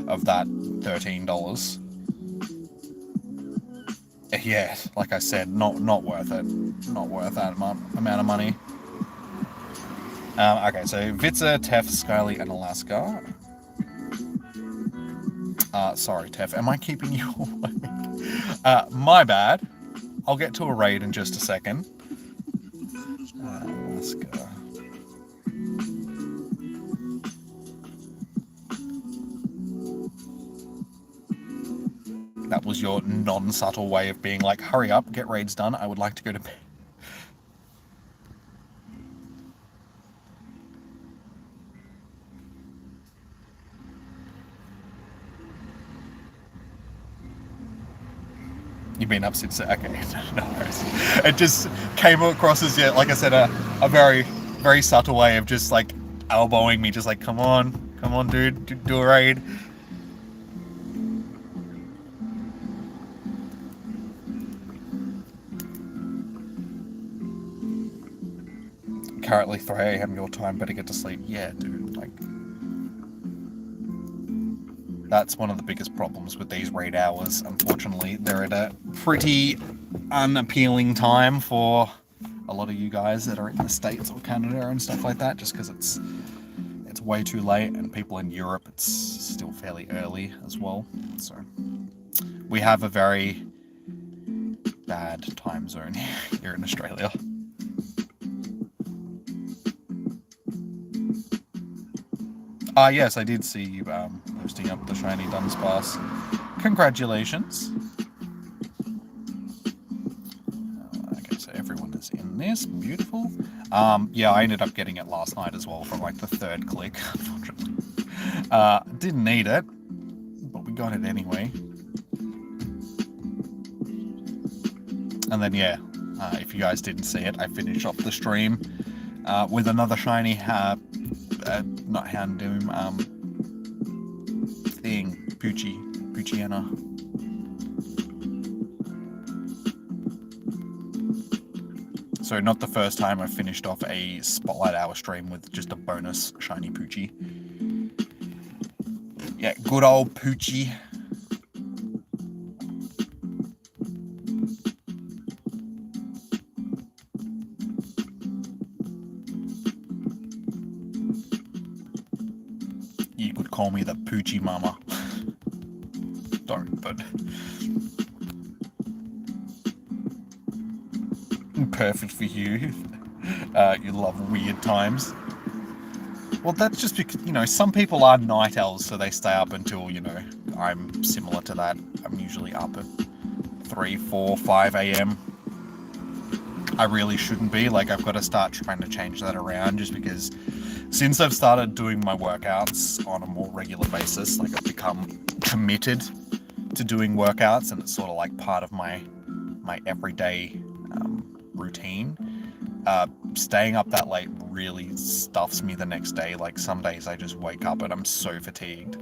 of that $13. Yeah, like I said, not worth it. Not worth that amount of money. Okay, so Vitza, Tef, Skyly, and Alaska. Sorry, Tef, am I keeping you awake? My bad. I'll get to a raid in just a second. Alaska. That was your non-subtle way of being like, hurry up, get raids done, I would like to go to bed. You've been up since... Okay, no worries. It just came across as, yeah, like I said, a very, very subtle way of just like elbowing me, just like, come on, dude, do a raid. currently 3 a.m. your time, better get to sleep. Yeah, dude, like, that's one of the biggest problems with these raid hours. Unfortunately, they're at a pretty unappealing time for a lot of you guys that are in the States or Canada and stuff like that, just because it's way too late, and people in Europe, it's still fairly early as well. So we have a very bad time zone here in Australia. Yes, I did see you posting up the shiny Dunsparce. Congratulations. Okay, so everyone is in this. Beautiful. Yeah, I ended up getting it last night as well from like the 3rd click, unfortunately. Didn't need it, but we got it anyway. And then, yeah, if you guys didn't see it, I finished off the stream with another shiny, not Houndoom, thing, Poochyena. So not the first time I've finished off a Spotlight Hour stream with just a bonus shiny Poochie. Yeah, good old Poochie. You could call me the Poochie Mama. Don't, but... perfect for you. You love weird times. Well, that's just because, you know, some people are night owls, so they stay up until, you know, I'm similar to that. I'm usually up at 3, 4, 5 a.m. I really shouldn't be. Like, I've got to start trying to change that around, just because since I've started doing my workouts on a more regular basis, like, I've become committed to doing workouts, and it's sort of like part of my everyday routine. Staying up that late really stuffs me the next day. Like, some days I just wake up and I'm so fatigued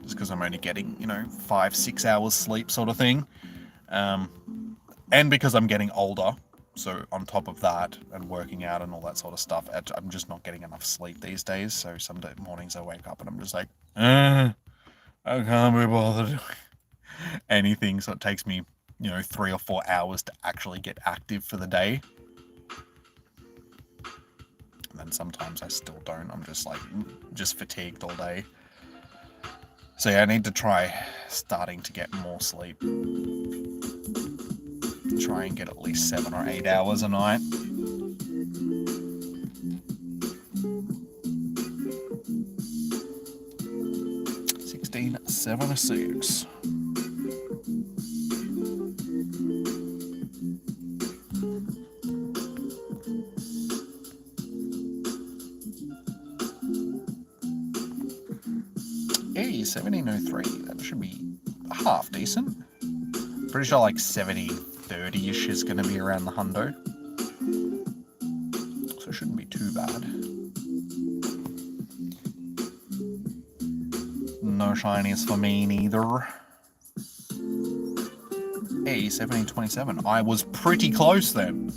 just because I'm only getting, you know, 5-6 hours sleep sort of thing. And because I'm getting older, so on top of that and working out and all that sort of stuff, I'm just not getting enough sleep these days. So some mornings I wake up and I'm just like, I can't be bothered doing anything. So it takes me, you know, 3 or 4 hours to actually get active for the day. And then sometimes I still don't. I'm just like, just fatigued all day. So yeah, I need to try starting to get more sleep. Try and get at least 7 or 8 hours a night. $16.76. Hey, 1703. That should be half decent. Pretty sure like 70-30-ish is going to be around the hundo. So it shouldn't be too bad. No shinies for me neither. Hey, 1727. I was pretty close then.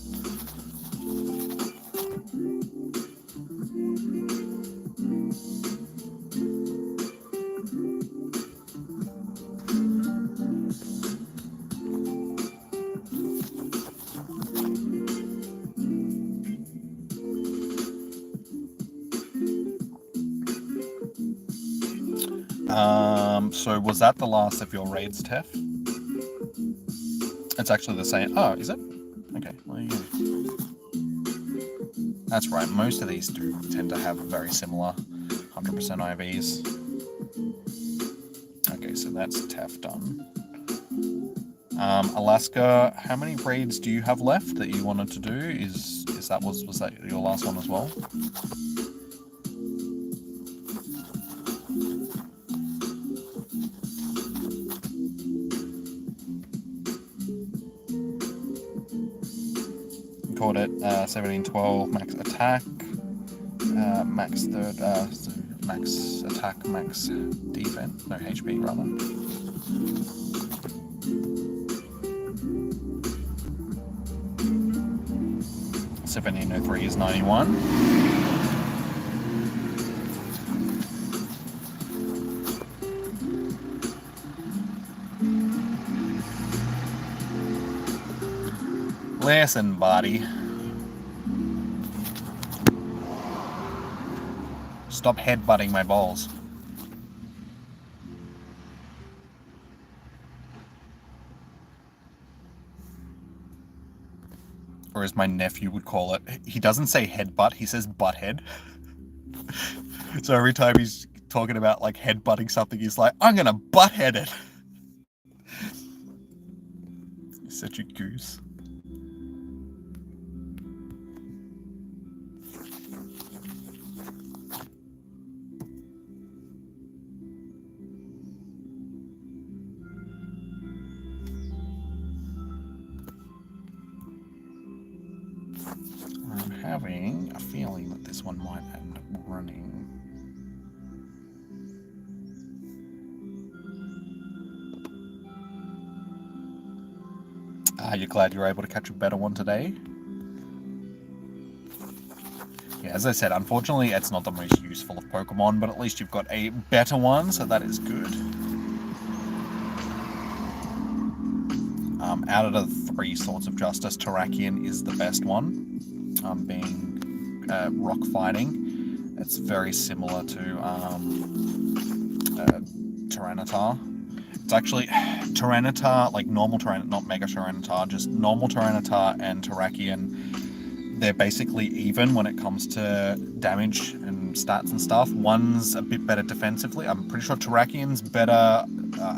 So was that the last of your raids, Tef? It's actually the same. Oh, is it? Okay, well, yeah. That's right, most of these do tend to have very similar 100% IVs. Okay, so that's Tef done. Alaska, how many raids do you have left that you wanted to do? Was that your last one as well? Called it 1712 max attack, max third, max attack, max defense, no HP rather. 1703 is 91. Listen, buddy. Stop headbutting my balls. Or as my nephew would call it, he doesn't say headbutt, he says butthead. So every time he's talking about like headbutting something, he's like, I'm gonna butthead it. He's such a goose. I'm having a feeling that this one might end up running. You're glad you're able to catch a better one today? Yeah, as I said, unfortunately it's not the most useful of Pokemon, but at least you've got a better one, so that is good. Out of the three Swords of Justice, Terrakion is the best one, being rock fighting. It's very similar to Tyranitar. It's actually Tyranitar, like normal Tyranitar, not Mega Tyranitar, just normal Tyranitar and Terrakion. They're basically even when it comes to damage and stats and stuff. One's a bit better defensively. I'm pretty sure Terrakion's better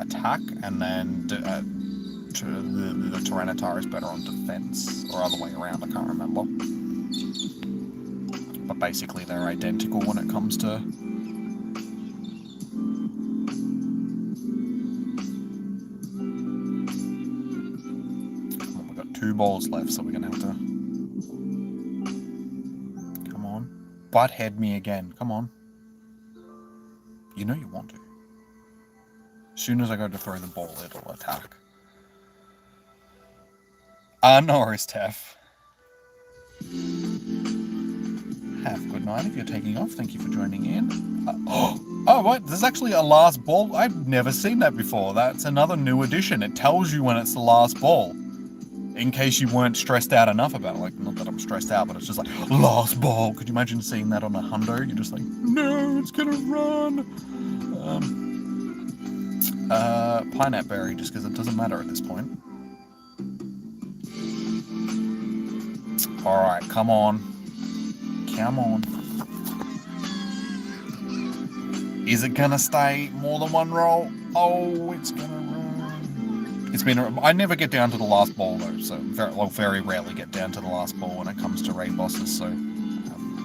attack, and then the Tyranitar is better on defense, or other way around, I can't remember. But basically they're identical when it comes to... Well, we've got 2 balls left, so we're gonna have to... Come on. Butthead me again, come on. You know you want to. As soon as I go to throw the ball, it'll attack. No worries, Tef. Have a good night if you're taking off. Thank you for joining in. Oh, wait, there's actually a last ball. I've never seen that before. That's another new addition. It tells you when it's the last ball. In case you weren't stressed out enough about it. Like, not that I'm stressed out, but it's just like, last ball. Could you imagine seeing that on a hundo? You're just like, no, it's gonna run. Pineapple berry, just because it doesn't matter at this point. Alright, come on. Come on. Is it gonna stay more than one roll? Oh, it's gonna run. It's been... I never get down to the last ball though, so very rarely get down to the last ball when it comes to raid bosses, so I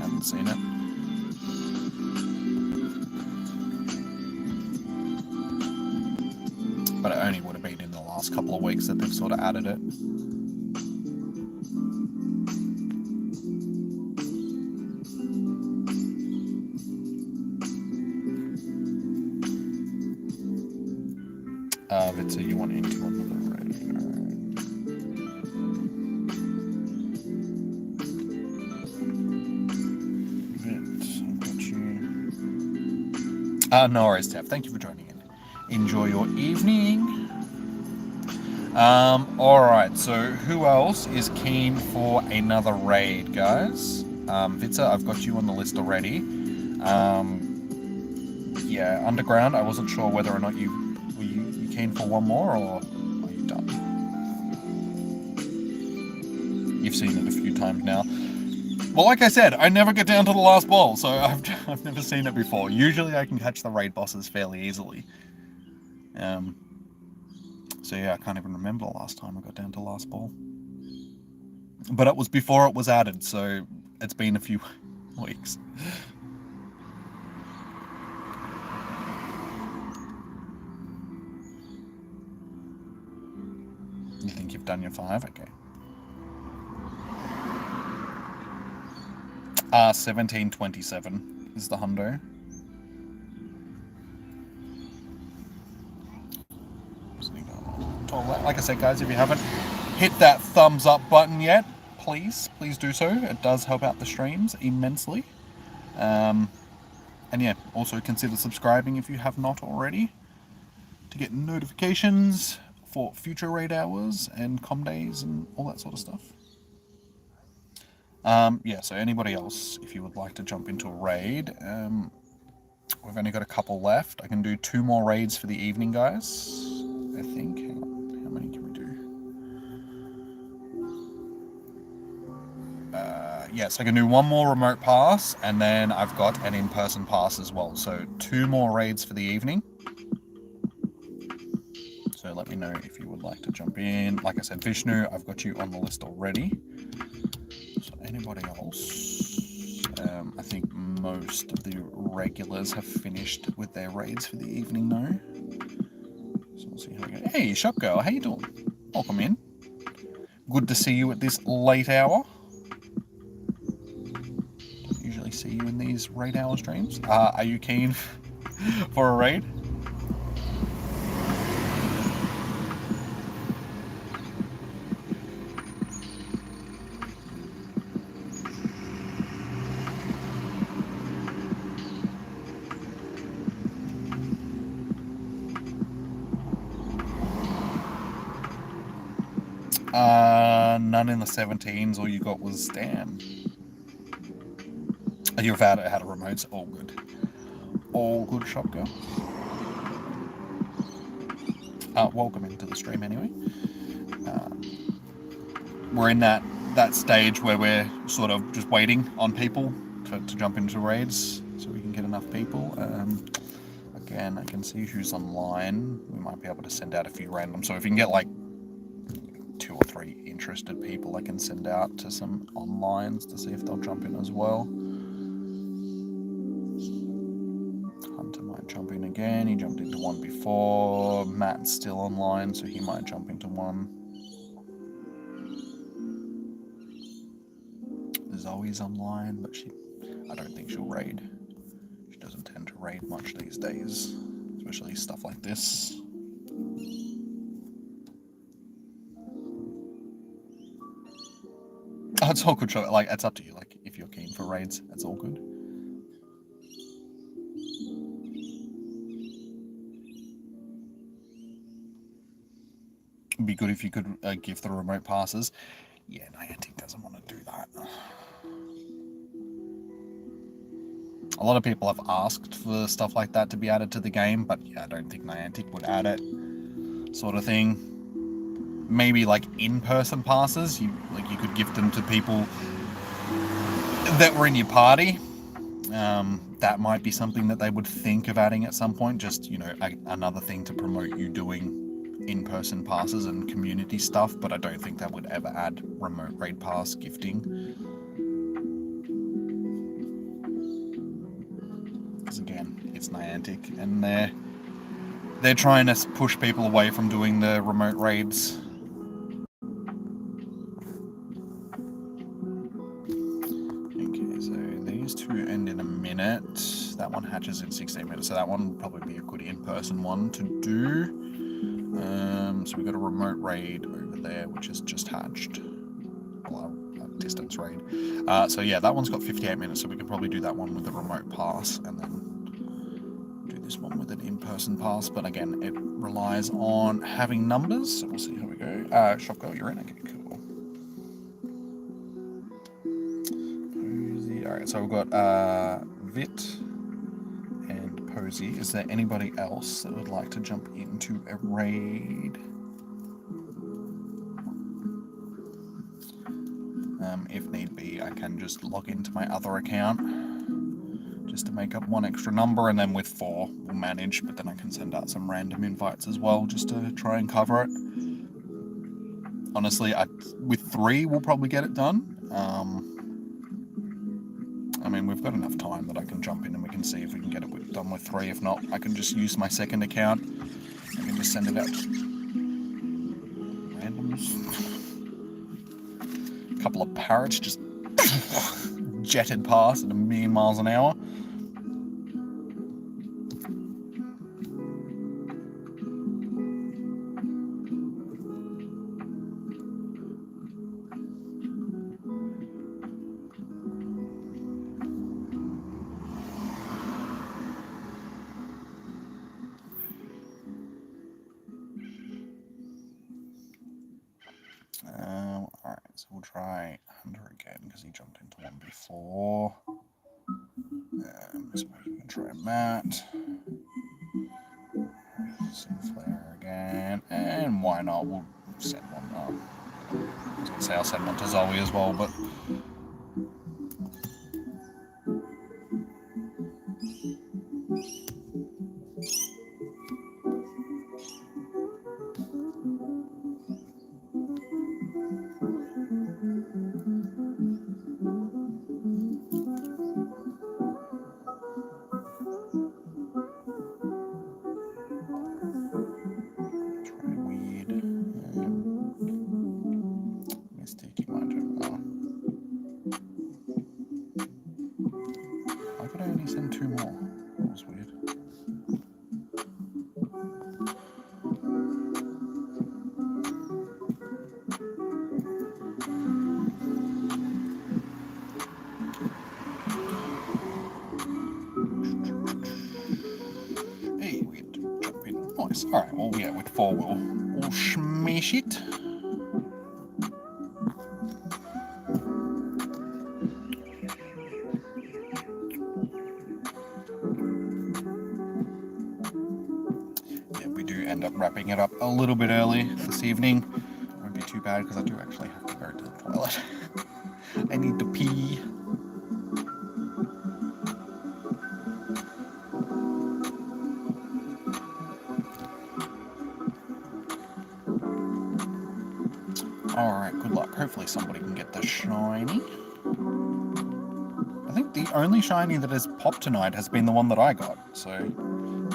haven't seen it. But it only would have been in the last couple of weeks that they've sort of added it. Vitsa, you want into another raid. Alright. Got you. No worries, Tab. Thank you for joining in. Enjoy your evening. Alright, so who else is keen for another raid, guys? Vitsa, I've got you on the list already. Yeah, Underground, I wasn't sure whether or not you keen for one more, or are you done? You've seen it a few times now. Well, like I said, I never get down to the last ball, so I've never seen it before. Usually I can catch the raid bosses fairly easily. So yeah, I can't even remember the last time I got down to the last ball. But it was before it was added, so it's been a few weeks. You think you've done your 5? Okay. 1727 is the hundo. Like I said, guys, if you haven't hit that thumbs up button yet, please do so. It does help out the streams immensely. And yeah, also consider subscribing if you have not already to get notifications for future raid hours and com days and all that sort of stuff. Yeah, so anybody else, if you would like to jump into a raid, we've only got a couple left. I can do 2 more raids for the evening, guys. I think. Hang on, how many can we do? Yes, I can do 1 more remote pass, and then I've got an in-person pass as well. So 2 more raids for the evening. So let me know if you would like to jump in. Like I said, Vishnu, I've got you on the list already. So anybody else? I think most of the regulars have finished with their raids for the evening now. So we'll see how we go. Hey, shop girl, how you doing? Welcome in. Good to see you at this late hour. Don't usually see you in these raid hour streams. Are you keen for a raid? None in the 17s. All you got was Stan. You've had a remotes. All good. All good, shop girl. Welcome into the stream anyway. We're in that stage where we're sort of just waiting on people to jump into raids so we can get enough people. Again, I can see who's online. We might be able to send out a few random. So if you can get like 2 or 3 interested people, I can send out to some onlines to see if they'll jump in as well. Hunter might jump in again. He jumped into one before. Matt's still online, so he might jump into one. Zoe's online, but I don't think she'll raid. She doesn't tend to raid much these days, especially stuff like this. Oh, it's all good. Like, it's up to you. Like, if you're keen for raids, it's all good. It'd be good if you could give the remote passes. Yeah, Niantic doesn't want to do that. A lot of people have asked for stuff like that to be added to the game, but yeah, I don't think Niantic would add it, sort of thing. Maybe like in-person passes, you could give them to people that were in your party. That might be something that they would think of adding at some point, just, you know, another thing to promote you doing in-person passes and community stuff, but I don't think that would ever add remote raid pass gifting. Because again, it's Niantic, and they're trying to push people away from doing the remote raids. Okay, so these 2 end in a minute. That one hatches in 16 minutes, so that one would probably be a good in-person one to do. So we got a remote raid over there, which has just hatched. Well, a distance raid. So yeah, that one's got 58 minutes, so we can probably do that one with a remote pass, and then do this one with an in-person pass. But again, it relies on having numbers, so we'll see how we go. Shop girl, you're in? Okay, cool. Posey. Alright, so we've got Vit and Posey. Is there anybody else that would like to jump into a raid? If need be, I can just log into my other account just to make up 1 extra number, and then with 4 we'll manage, but then I can send out some random invites as well just to try and cover it. Honestly, with 3 we'll probably get it done. I mean, we've got enough time that I can jump in and we can see if we can get it done with 3. If not, I can just use my second account. I can just send it out to randoms. A couple of parrots just jetted past at 1,000,000 miles an hour. try Hunter again, because he jumped into one before. So we can try Matt. Flare again. And why not? We'll send one up. I was going to say I'll send one to Zoe as well, but... Alright, well, yeah, with 4 we'll smash it. Yeah, we do end up wrapping it up a little bit early this evening. Won't be too bad because I do actually have to go to the toilet. I need to pee. Alright, good luck. Hopefully somebody can get the shiny. I think the only shiny that has popped tonight has been the one that I got, so...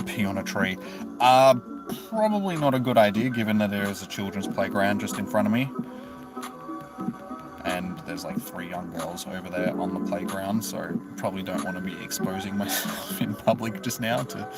Pee on a tree. Probably not a good idea, given that there is a children's playground just in front of me. And there's like 3 young girls over there on the playground, so probably don't want to be exposing myself in public just now to...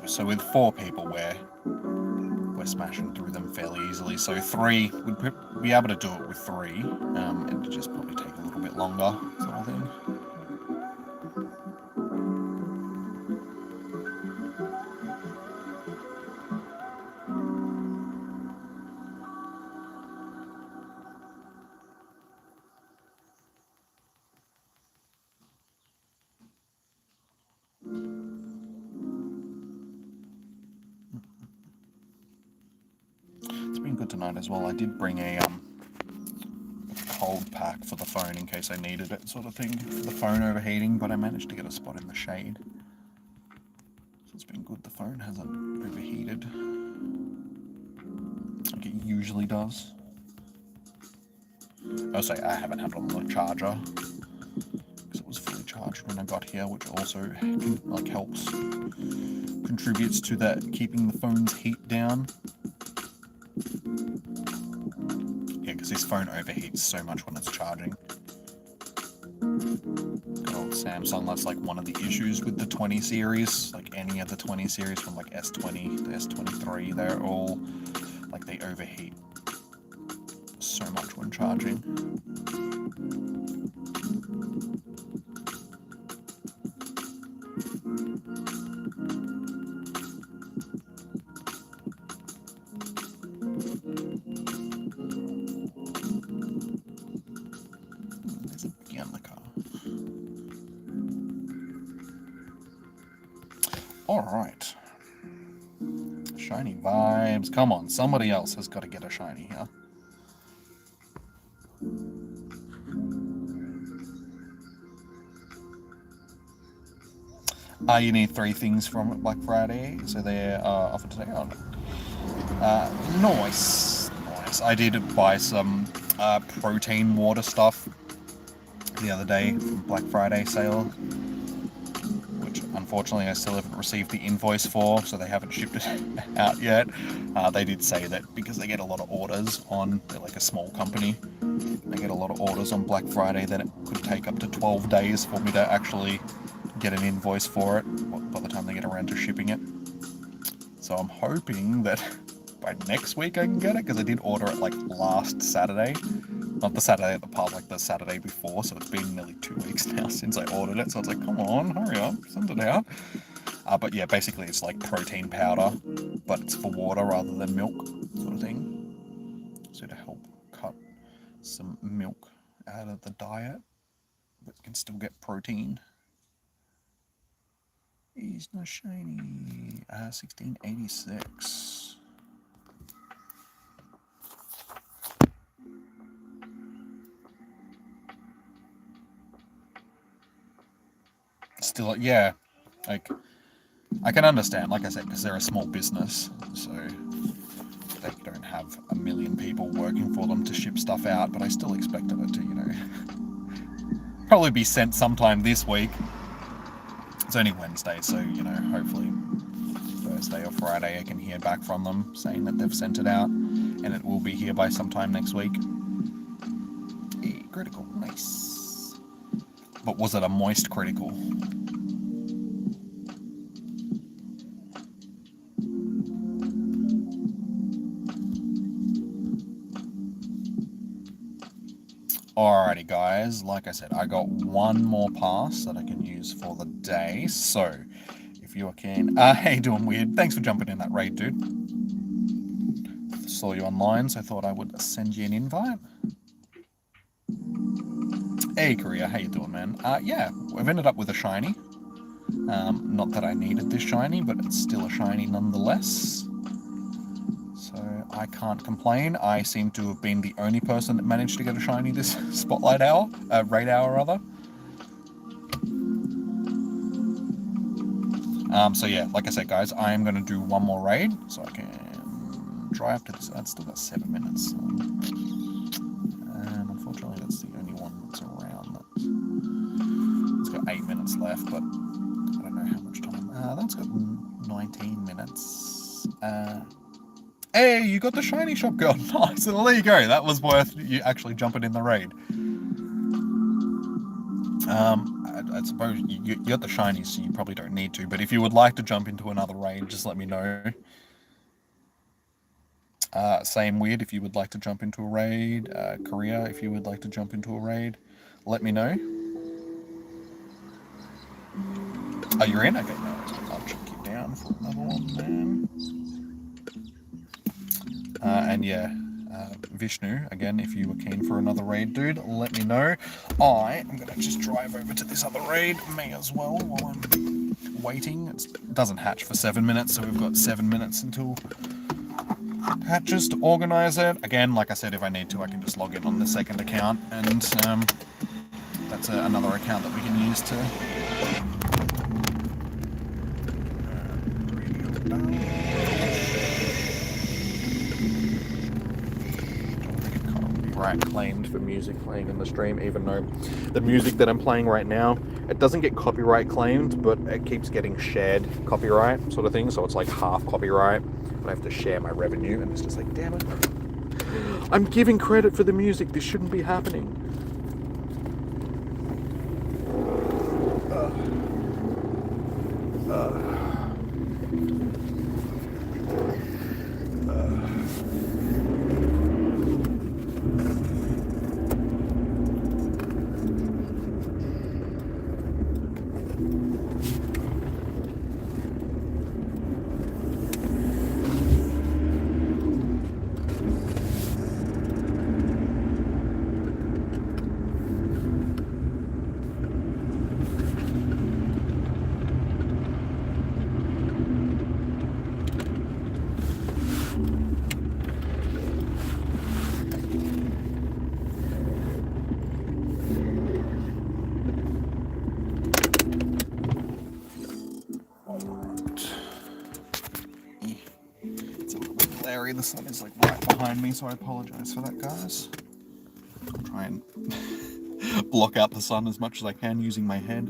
So with 4 people, we're smashing through them fairly easily. So 3, we'd be able to do it with 3. It'd just probably take a little bit longer, sort of thing. Good tonight as well. I did bring a cold pack for the phone in case I needed it, sort of thing, for the phone overheating, but I managed to get a spot in the shade. So it's been good. The phone hasn't overheated like it usually does. I'll say I haven't had it on the charger because it was fully charged when I got here, which also contributes to that, keeping the phone's heat down. Yeah, because this phone overheats so much when it's charging. Good old Samsung, that's like one of the issues with the 20 series, like any of the 20 series from like S20 to S23, they're all, like they overheat so much when charging. Alright. Shiny vibes. Come on, somebody else has got to get a shiny here. You need 3 things from Black Friday, so they're offered today. Oh, no. Nice. I did buy some protein water stuff the other day from Black Friday sale, which unfortunately I still haven't received the invoice for, so they haven't shipped it out yet. They did say that because they get a lot of orders on, they're like a small company, they get a lot of orders on Black Friday, that it could take up to 12 days for me to actually get an invoice for it by the time they get around to shipping it. So I'm hoping that by next week I can get it, because I did order it like last Saturday. Not the Saturday at the pub, like the Saturday before, so it's been nearly 2 weeks now since I ordered it, so it's like, come on, hurry up, send it out. But yeah, basically it's like protein powder, but it's for water rather than milk, sort of thing. So to help cut some milk out of the diet, but can still get protein. He's not shiny. 1686. Still, yeah, like, I can understand, like I said, because they're a small business, so they don't have a million people working for them to ship stuff out, but I still expected it to, you know, probably be sent sometime this week. It's only Wednesday, so, you know, hopefully Thursday or Friday I can hear back from them saying that they've sent it out, and it will be here by sometime next week. Critical, nice. But was it a moist critical? Alrighty guys, like I said, I got one more pass that I can use for the day, so if you are keen... hey, doing weird, thanks for jumping in that raid, dude. Saw you online, so I thought I would send you an invite. Hey Korea, how you doing, man? Yeah, we've ended up with a shiny. Not that I needed this shiny, but it's still a shiny nonetheless. So I can't complain. I seem to have been the only person that managed to get a shiny this spotlight hour, raid hour rather. So yeah, like I said guys, I am going to do one more raid, so I can dry up to this. I've still got 7 minutes. And unfortunately that's the only one that's around. It's got 8 minutes left, but I don't know how much time. That's got 19 minutes. Hey, you got the shiny shop girl. Nice. Well, there you go. That was worth you actually jumping in the raid. I suppose you got the shinies, so you probably don't need to. But if you would like to jump into another raid, just let me know. Same weird. If you would like to jump into a raid, Korea, if you would like to jump into a raid, let me know. Oh, you're in? Okay, no, I'll check you down for another one, man. And yeah, Vishnu, again, if you were keen for another raid, dude, let me know. I am going to just drive over to this other raid, may as well, while I'm waiting. It doesn't hatch for 7 minutes, so we've got 7 minutes until it hatches to organise it. Again, like I said, if I need to, I can just log in on the second account, and that's another account that we can use to... Right, claimed for music playing in the stream, even though the music that I'm playing right now, it doesn't get copyright claimed, but it keeps getting shared copyright sort of thing, so it's like half copyright, but I have to share my revenue, and it's just like, damn it, I'm giving credit for the music, this shouldn't be happening. The sun is like right behind me, so I apologize for that, guys. I'll try and block out the sun as much as I can using my head.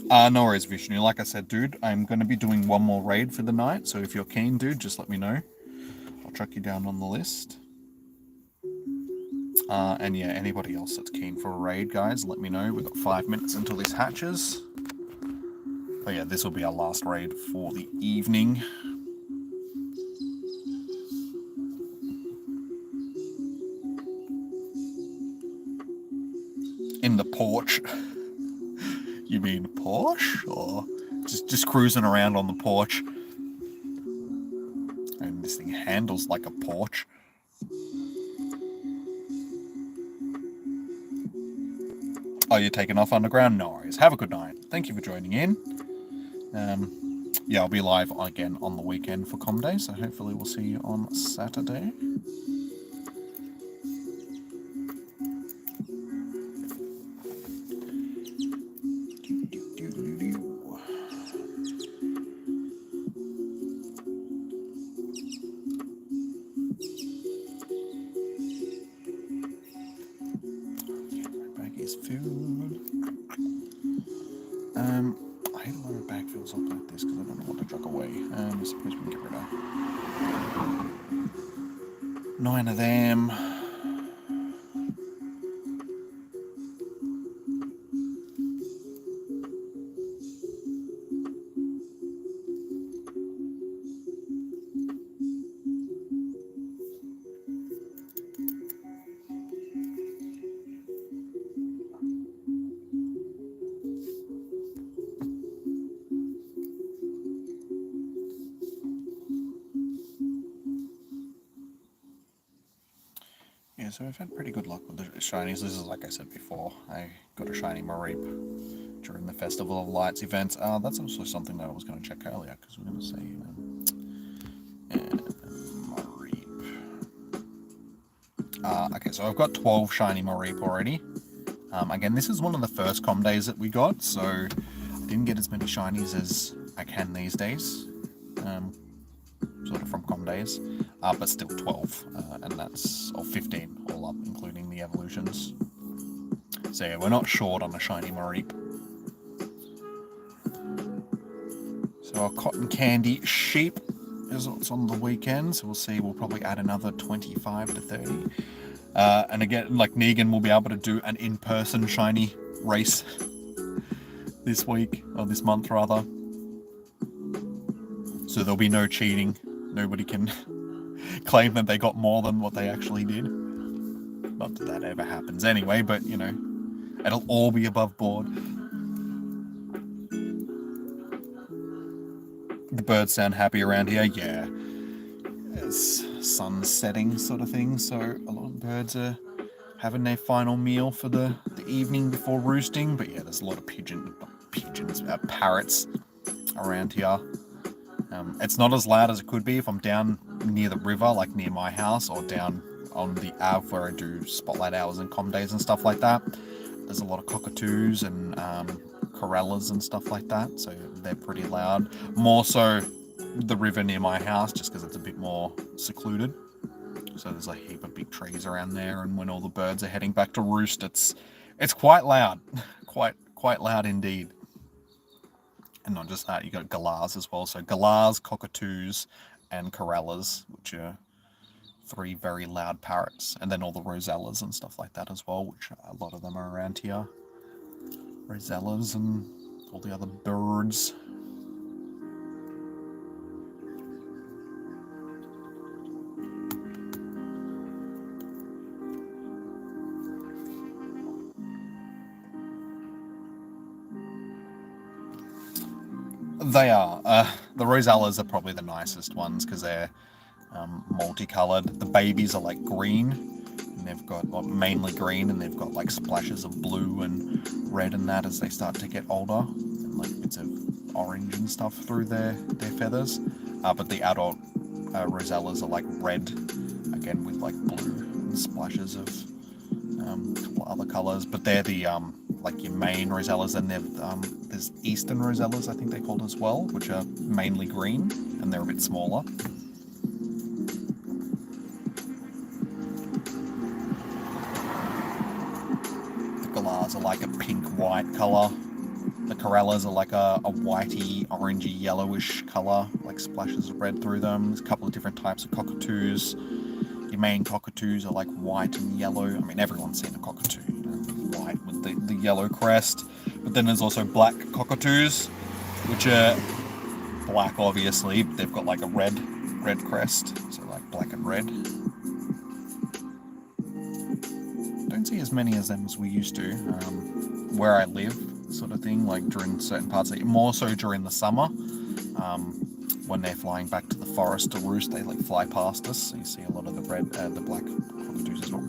No worries, Vishnu. Like I said, dude, I'm going to be doing one more raid for the night, so if you're keen, dude, just let me know. I'll track you down on the list. And yeah, anybody else that's keen for a raid, guys, let me know. We've got 5 minutes until this hatches. But yeah, this will be our last raid for the evening. In the porch. You mean Porsche? Or just cruising around on the porch? And this thing handles like a porch. Oh, you're taking off underground? No worries. Have a good night. Thank you for joining in. Yeah, I'll be live again on the weekend for Com Day, so hopefully we'll see you on Saturday. My bag is filled. I hate a lot of bag fills up like this because I don't know what to chuck away. I suppose we can get rid of 9 of them. Yeah, so I've had pretty good luck with the shinies. This is like I said before, I got a shiny Mareep during the Festival of Lights event. That's also something that I was going to check earlier, because we're going to say Mareep. Okay, so I've got 12 shiny Mareep already. Again, this is one of the first com days that we got, so I didn't get as many shinies as I can these days. Sort of from com days, but still 12, and that's, or 15 all up, including the evolutions. So yeah, we're not short on a shiny Mareep. So our cotton candy sheep is what's on the weekend, so we'll see, we'll probably add another 25 to 30. And again, like Negan will be able to do an in-person shiny race this week, or this month rather. So there'll be no cheating. Nobody can claim that they got more than what they actually did. Not that that ever happens anyway, but, you know, it'll all be above board. The birds sound happy around here, yeah. It's sun setting sort of thing, so a lot of birds are having their final meal for the evening before roosting. But yeah, there's a lot of parrots around here. It's not as loud as it could be if I'm down near the river, like near my house, or down on the Ave where I do spotlight hours and com days and stuff like that. There's a lot of cockatoos and corellas and stuff like that, so they're pretty loud. More so the river near my house, just because it's a bit more secluded. So there's a heap of big trees around there, and when all the birds are heading back to roost, it's quite loud, quite loud indeed. And not just that, you got galahs as well. So galahs, cockatoos, and corellas, which are 3 very loud parrots. And then all the rosellas and stuff like that as well, which a lot of them are around here. Rosellas and all the other birds. They are. The rosellas are probably the nicest ones because they're multicolored. The babies are like green, and they've got mainly green, and they've got like splashes of blue and red and that as they start to get older, and like bits of orange and stuff through their feathers. But the adult rosellas are like red, again with like blue and splashes of other colors. But they're the like your main rosellas, and there's eastern rosellas, I think they're called as well, which are mainly green, and they're a bit smaller. The galahs are like a pink-white colour. The corellas are like a whitey, orangey, yellowish colour, like splashes of red through them. There's a couple of different types of cockatoos. Your main cockatoos are like white and yellow. I mean, everyone's seen a cockatoo, you know, white with the yellow crest. But then there's also black cockatoos, which are black, obviously. But they've got like a red crest, so like black and red. Don't see as many as them as we used to, where I live, sort of thing. Like during certain parts, more so during the summer. When they're flying back to the forest to roost, they like fly past us, so you see a lot of the black cockatoos as well.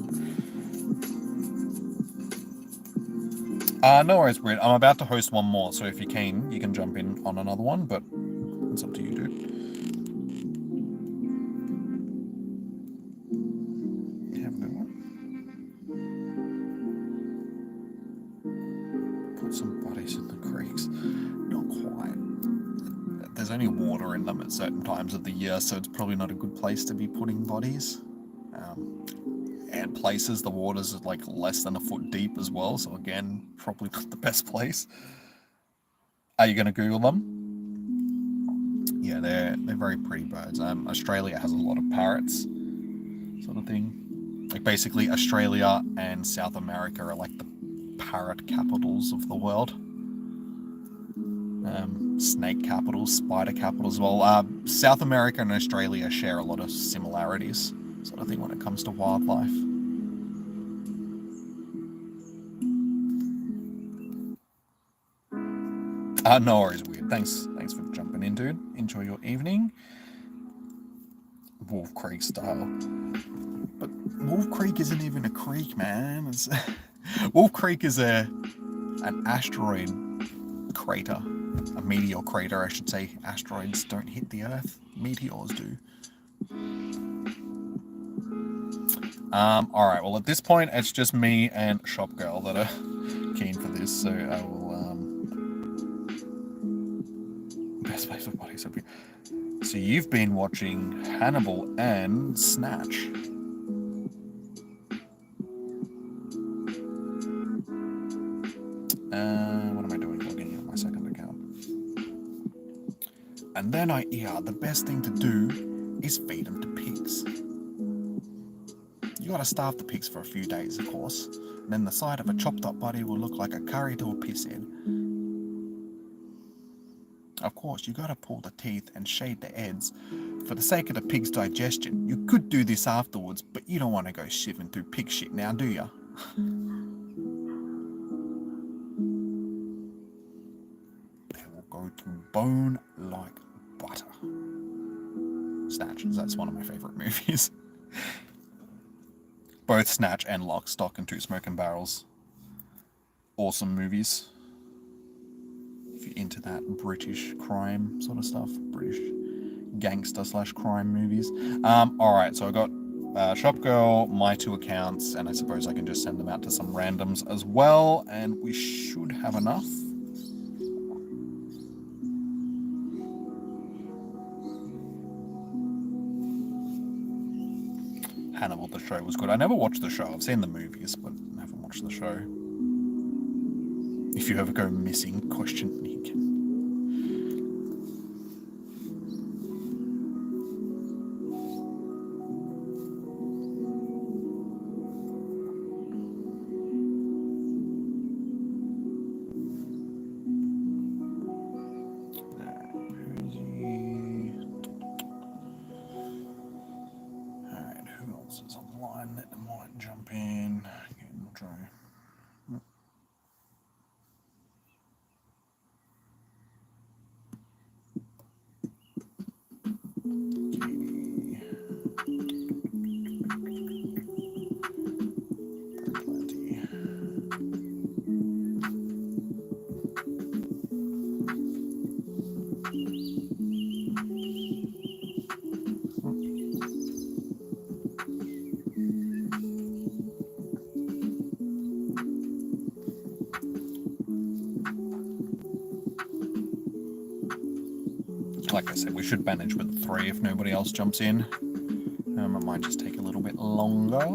No worries, Brit. I'm about to host one more, so if you're keen, you can jump in on another one, but it's up to you, dude. Have a good one. Put some bodies in the creeks. Not quite. There's only water in them at certain times of the year, so it's probably not a good place to be putting bodies. And places, the water's like less than a foot deep as well, so again, probably not the best place. Are you going to Google them? Yeah, they're very pretty birds. Australia has a lot of parrots, sort of thing. Like basically Australia and South America are like the parrot capitals of the world. Snake capitals, spider capitals as well. South America and Australia share a lot of similarities, sort of thing, when it comes to wildlife. No worries, Weird. Thanks for jumping in, dude. Enjoy your evening. Wolf Creek style. But Wolf Creek isn't even a creek, man. Wolf Creek is an asteroid crater. A meteor crater, I should say. Asteroids don't hit the Earth. Meteors do. Alright, well at this point it's just me and Shop Girl that are keen for this, so I will best place for bodies. So you've been watching Hannibal and Snatch. What am I doing? Logging in my second account. And then the best thing to do is feed them to pigs. You gotta starve the pigs for a few days, of course. And then the side of a chopped up body will look like a curry to a pisshead. Of course, you gotta pull the teeth and shade the heads for the sake of the pig's digestion. You could do this afterwards, but you don't want to go shivering through pig shit now, do ya? They will go to bone like butter. Snatch, that's one of my favourite movies. Both Snatch and Lock, Stock and Two Smoking Barrels. Awesome movies. If you're into that British crime sort of stuff. British gangster / crime movies. Alright, so I got Shop Girl, my 2 accounts, and I suppose I can just send them out to some randoms as well, and we should have enough. Hannibal, the show was good. I never watched the show. I've seen the movies, but I haven't watched the show. If you ever go missing, question me again. Like I said, we should manage with 3 if nobody else jumps in. It might just take a little bit longer.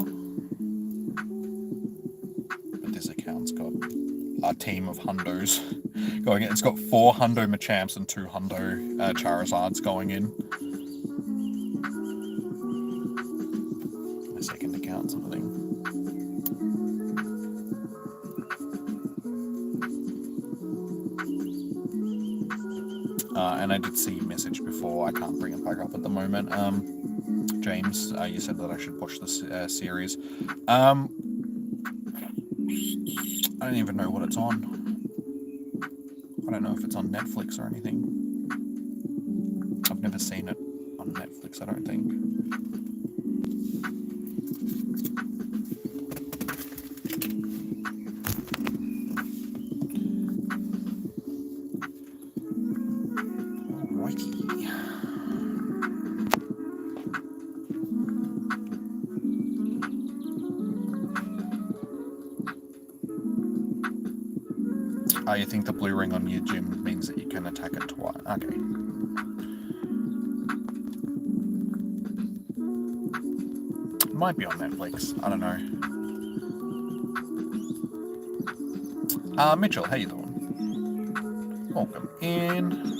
But this account's got a team of hundos going in. It's got 4 hundo Machamps and 2 hundo Charizards going in. And I did see your message before. I can't bring it back up at the moment. James, you said that I should watch this series. I don't even know what it's on. I don't know if it's on Netflix or anything. I've never seen it on Netflix, I don't think. You think the blue ring on your gym means that you can attack it twice? Okay. It might be on Netflix. I don't know. Mitchell, how you doing? Welcome in.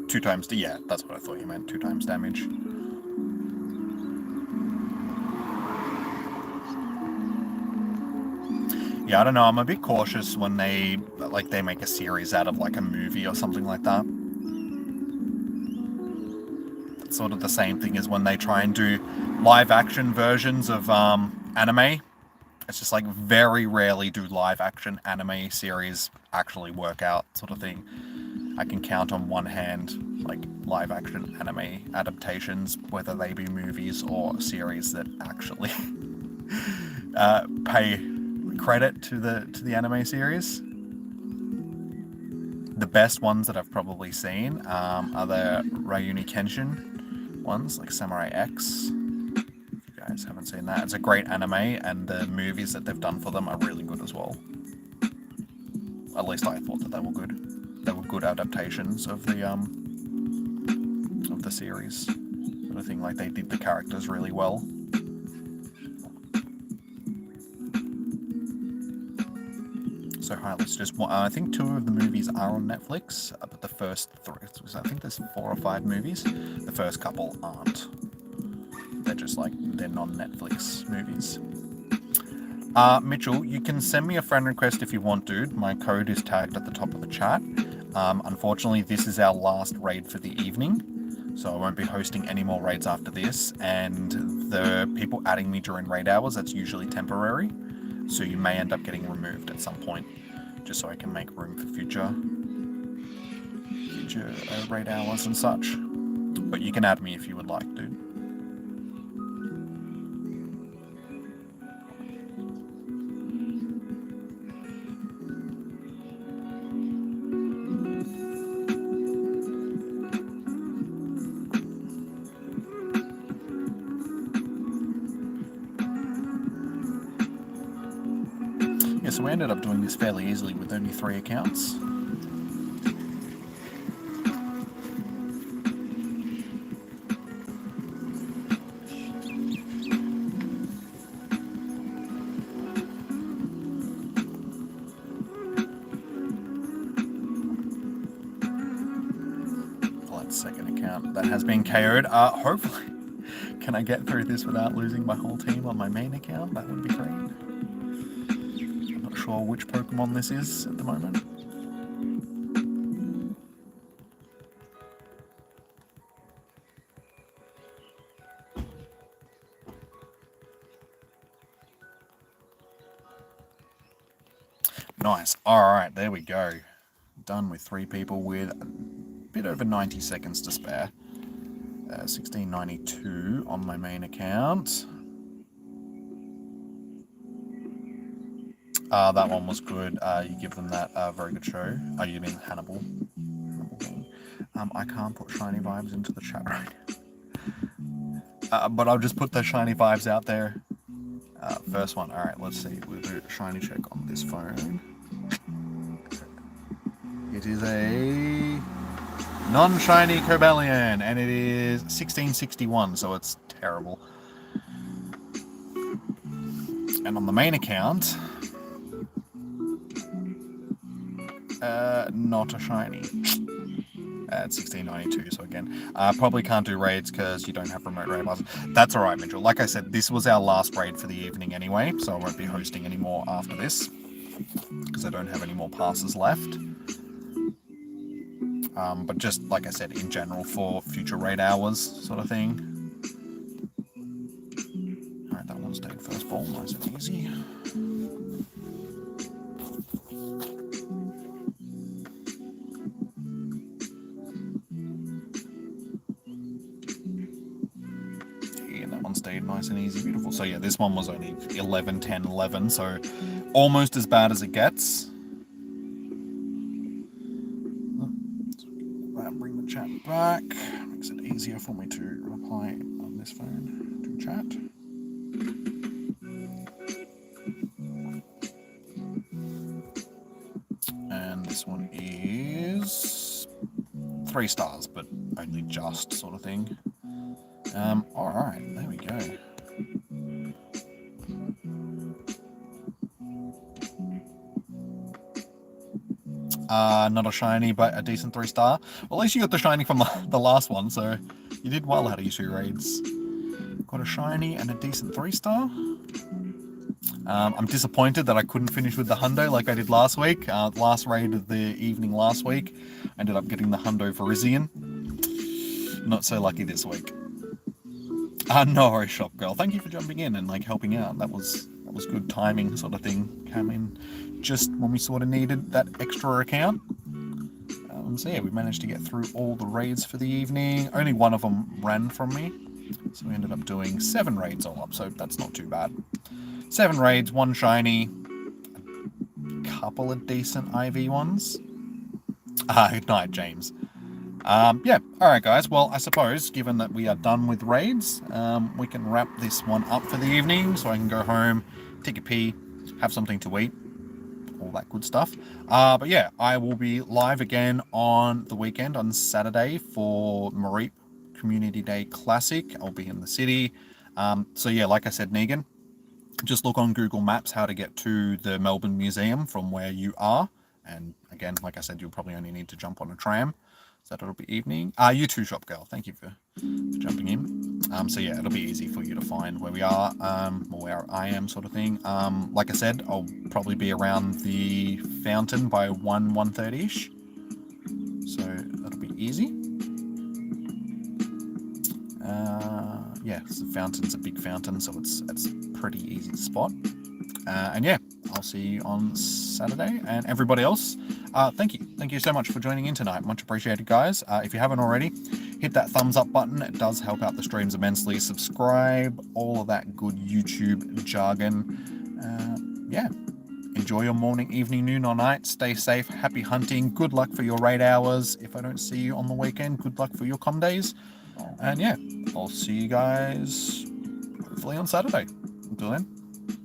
Two times, yeah, that's what I thought you meant, 2 times damage. Yeah, I don't know, I'm a bit cautious when they make a series out of like a movie or something like that. It's sort of the same thing as when they try and do live action versions of anime. It's just like very rarely do live action anime series actually work out, sort of thing. I can count on one hand, like, live action anime adaptations, whether they be movies or series that actually pay credit to the anime series. The best ones that I've probably seen are the Rurouni Kenshin ones, like Samurai X. If you guys haven't seen that, it's a great anime, and the movies that they've done for them are really good as well. At least I thought that they were good. They were good adaptations of the series, sort of thing. Like, they did the characters really well. So hi, let's just. I think 2 of the movies are on Netflix, but the first 3, I think there's 4 or 5 movies. The first couple aren't. They're just like, they're non-Netflix movies. Mitchell, you can send me a friend request if you want, dude. My code is tagged at the top of the chat. Unfortunately, this is our last raid for the evening, so I won't be hosting any more raids after this, and the people adding me during raid hours, that's usually temporary, so you may end up getting removed at some point, just so I can make room for future raid hours and such. But you can add me if you would like, dude. So we ended up doing this fairly easily with only 3 accounts. Well, that's second account that has been KO'd. Hopefully, can I get through this without losing my whole team on my main account? That would be great. Not sure which Pokemon this is at the moment. Nice. Alright, there we go. Done with 3 people with a bit over 90 seconds to spare. 1692 on my main account. That one was good. You give them that very good show. Oh, you mean Hannibal? I can't put shiny vibes into the chat right now. But I'll just put the shiny vibes out there. First one. Alright, let's see. We'll do a shiny check on this phone. It is a non-shiny Cobalion, and it is 1661, so it's terrible. And on the main account, not a shiny. at 1692. So again, probably can't do raids because you don't have remote raid passes. That's all right, Mitchell. Like I said, this was our last raid for the evening anyway, so I won't be hosting any more after this because I don't have any more passes left. But just like I said, in general for future raid hours sort of thing. All right, that one stayed first ball, nice and easy. Stayed nice and easy, beautiful. So yeah, this one was only 11, 10, 11, so almost as bad as it gets. Bring the chat back. Makes it easier for me to reply on this phone to chat. And this one is 3 stars, but only just sort of thing. Alright, there we go. Not a shiny, but a decent 3-star. Well, at least you got the shiny from the last one, so you did well out of your 2 raids. Got a shiny and a decent 3-star. I'm disappointed that I couldn't finish with the hundo like I did last week. Last raid of the evening last week, I ended up getting the hundo Virizion. Not so lucky this week. No worries, shop girl. Thank you for jumping in and like helping out. That was good timing, sort of thing. Came in just when we sort of needed that extra account. So yeah, we managed to get through all the raids for the evening. Only one of them ran from me, so we ended up doing 7 raids all up. So that's not too bad. 7 raids, 1 shiny, a couple of decent IV ones. Good night, James. Yeah, alright guys, well I suppose given that we are done with raids, we can wrap this one up for the evening so I can go home, take a pee, have something to eat, all that good stuff. But yeah, I will be live again on the weekend on Saturday for Mareep Community Day Classic. I'll be in the city. So yeah, like I said, Negan, just look on Google Maps how to get to the Melbourne Museum from where you are. And again, like I said, you'll probably only need to jump on a tram. So that'll be evening. You too, shop girl. Thank you for jumping in. So yeah, it'll be easy for you to find where we are, or where I am, sort of thing. Like I said, I'll probably be around the fountain by 1:30ish. So that'll be easy. Yeah, the fountain's a big fountain, so it's pretty easy to spot. And yeah, I'll see you on Saturday. And everybody else, thank you so much for joining in tonight. Much appreciated, guys. If you haven't already, hit that thumbs up button. It does help out the streams immensely. Subscribe, all of that good YouTube jargon. Yeah, enjoy your morning, evening, noon, or night. Stay safe. Happy hunting. Good luck for your raid hours. If I don't see you on the weekend, good luck for your com days. And yeah, I'll see you guys hopefully on Saturday. Until then,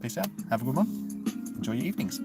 peace out. Have a good one. Enjoy your evenings.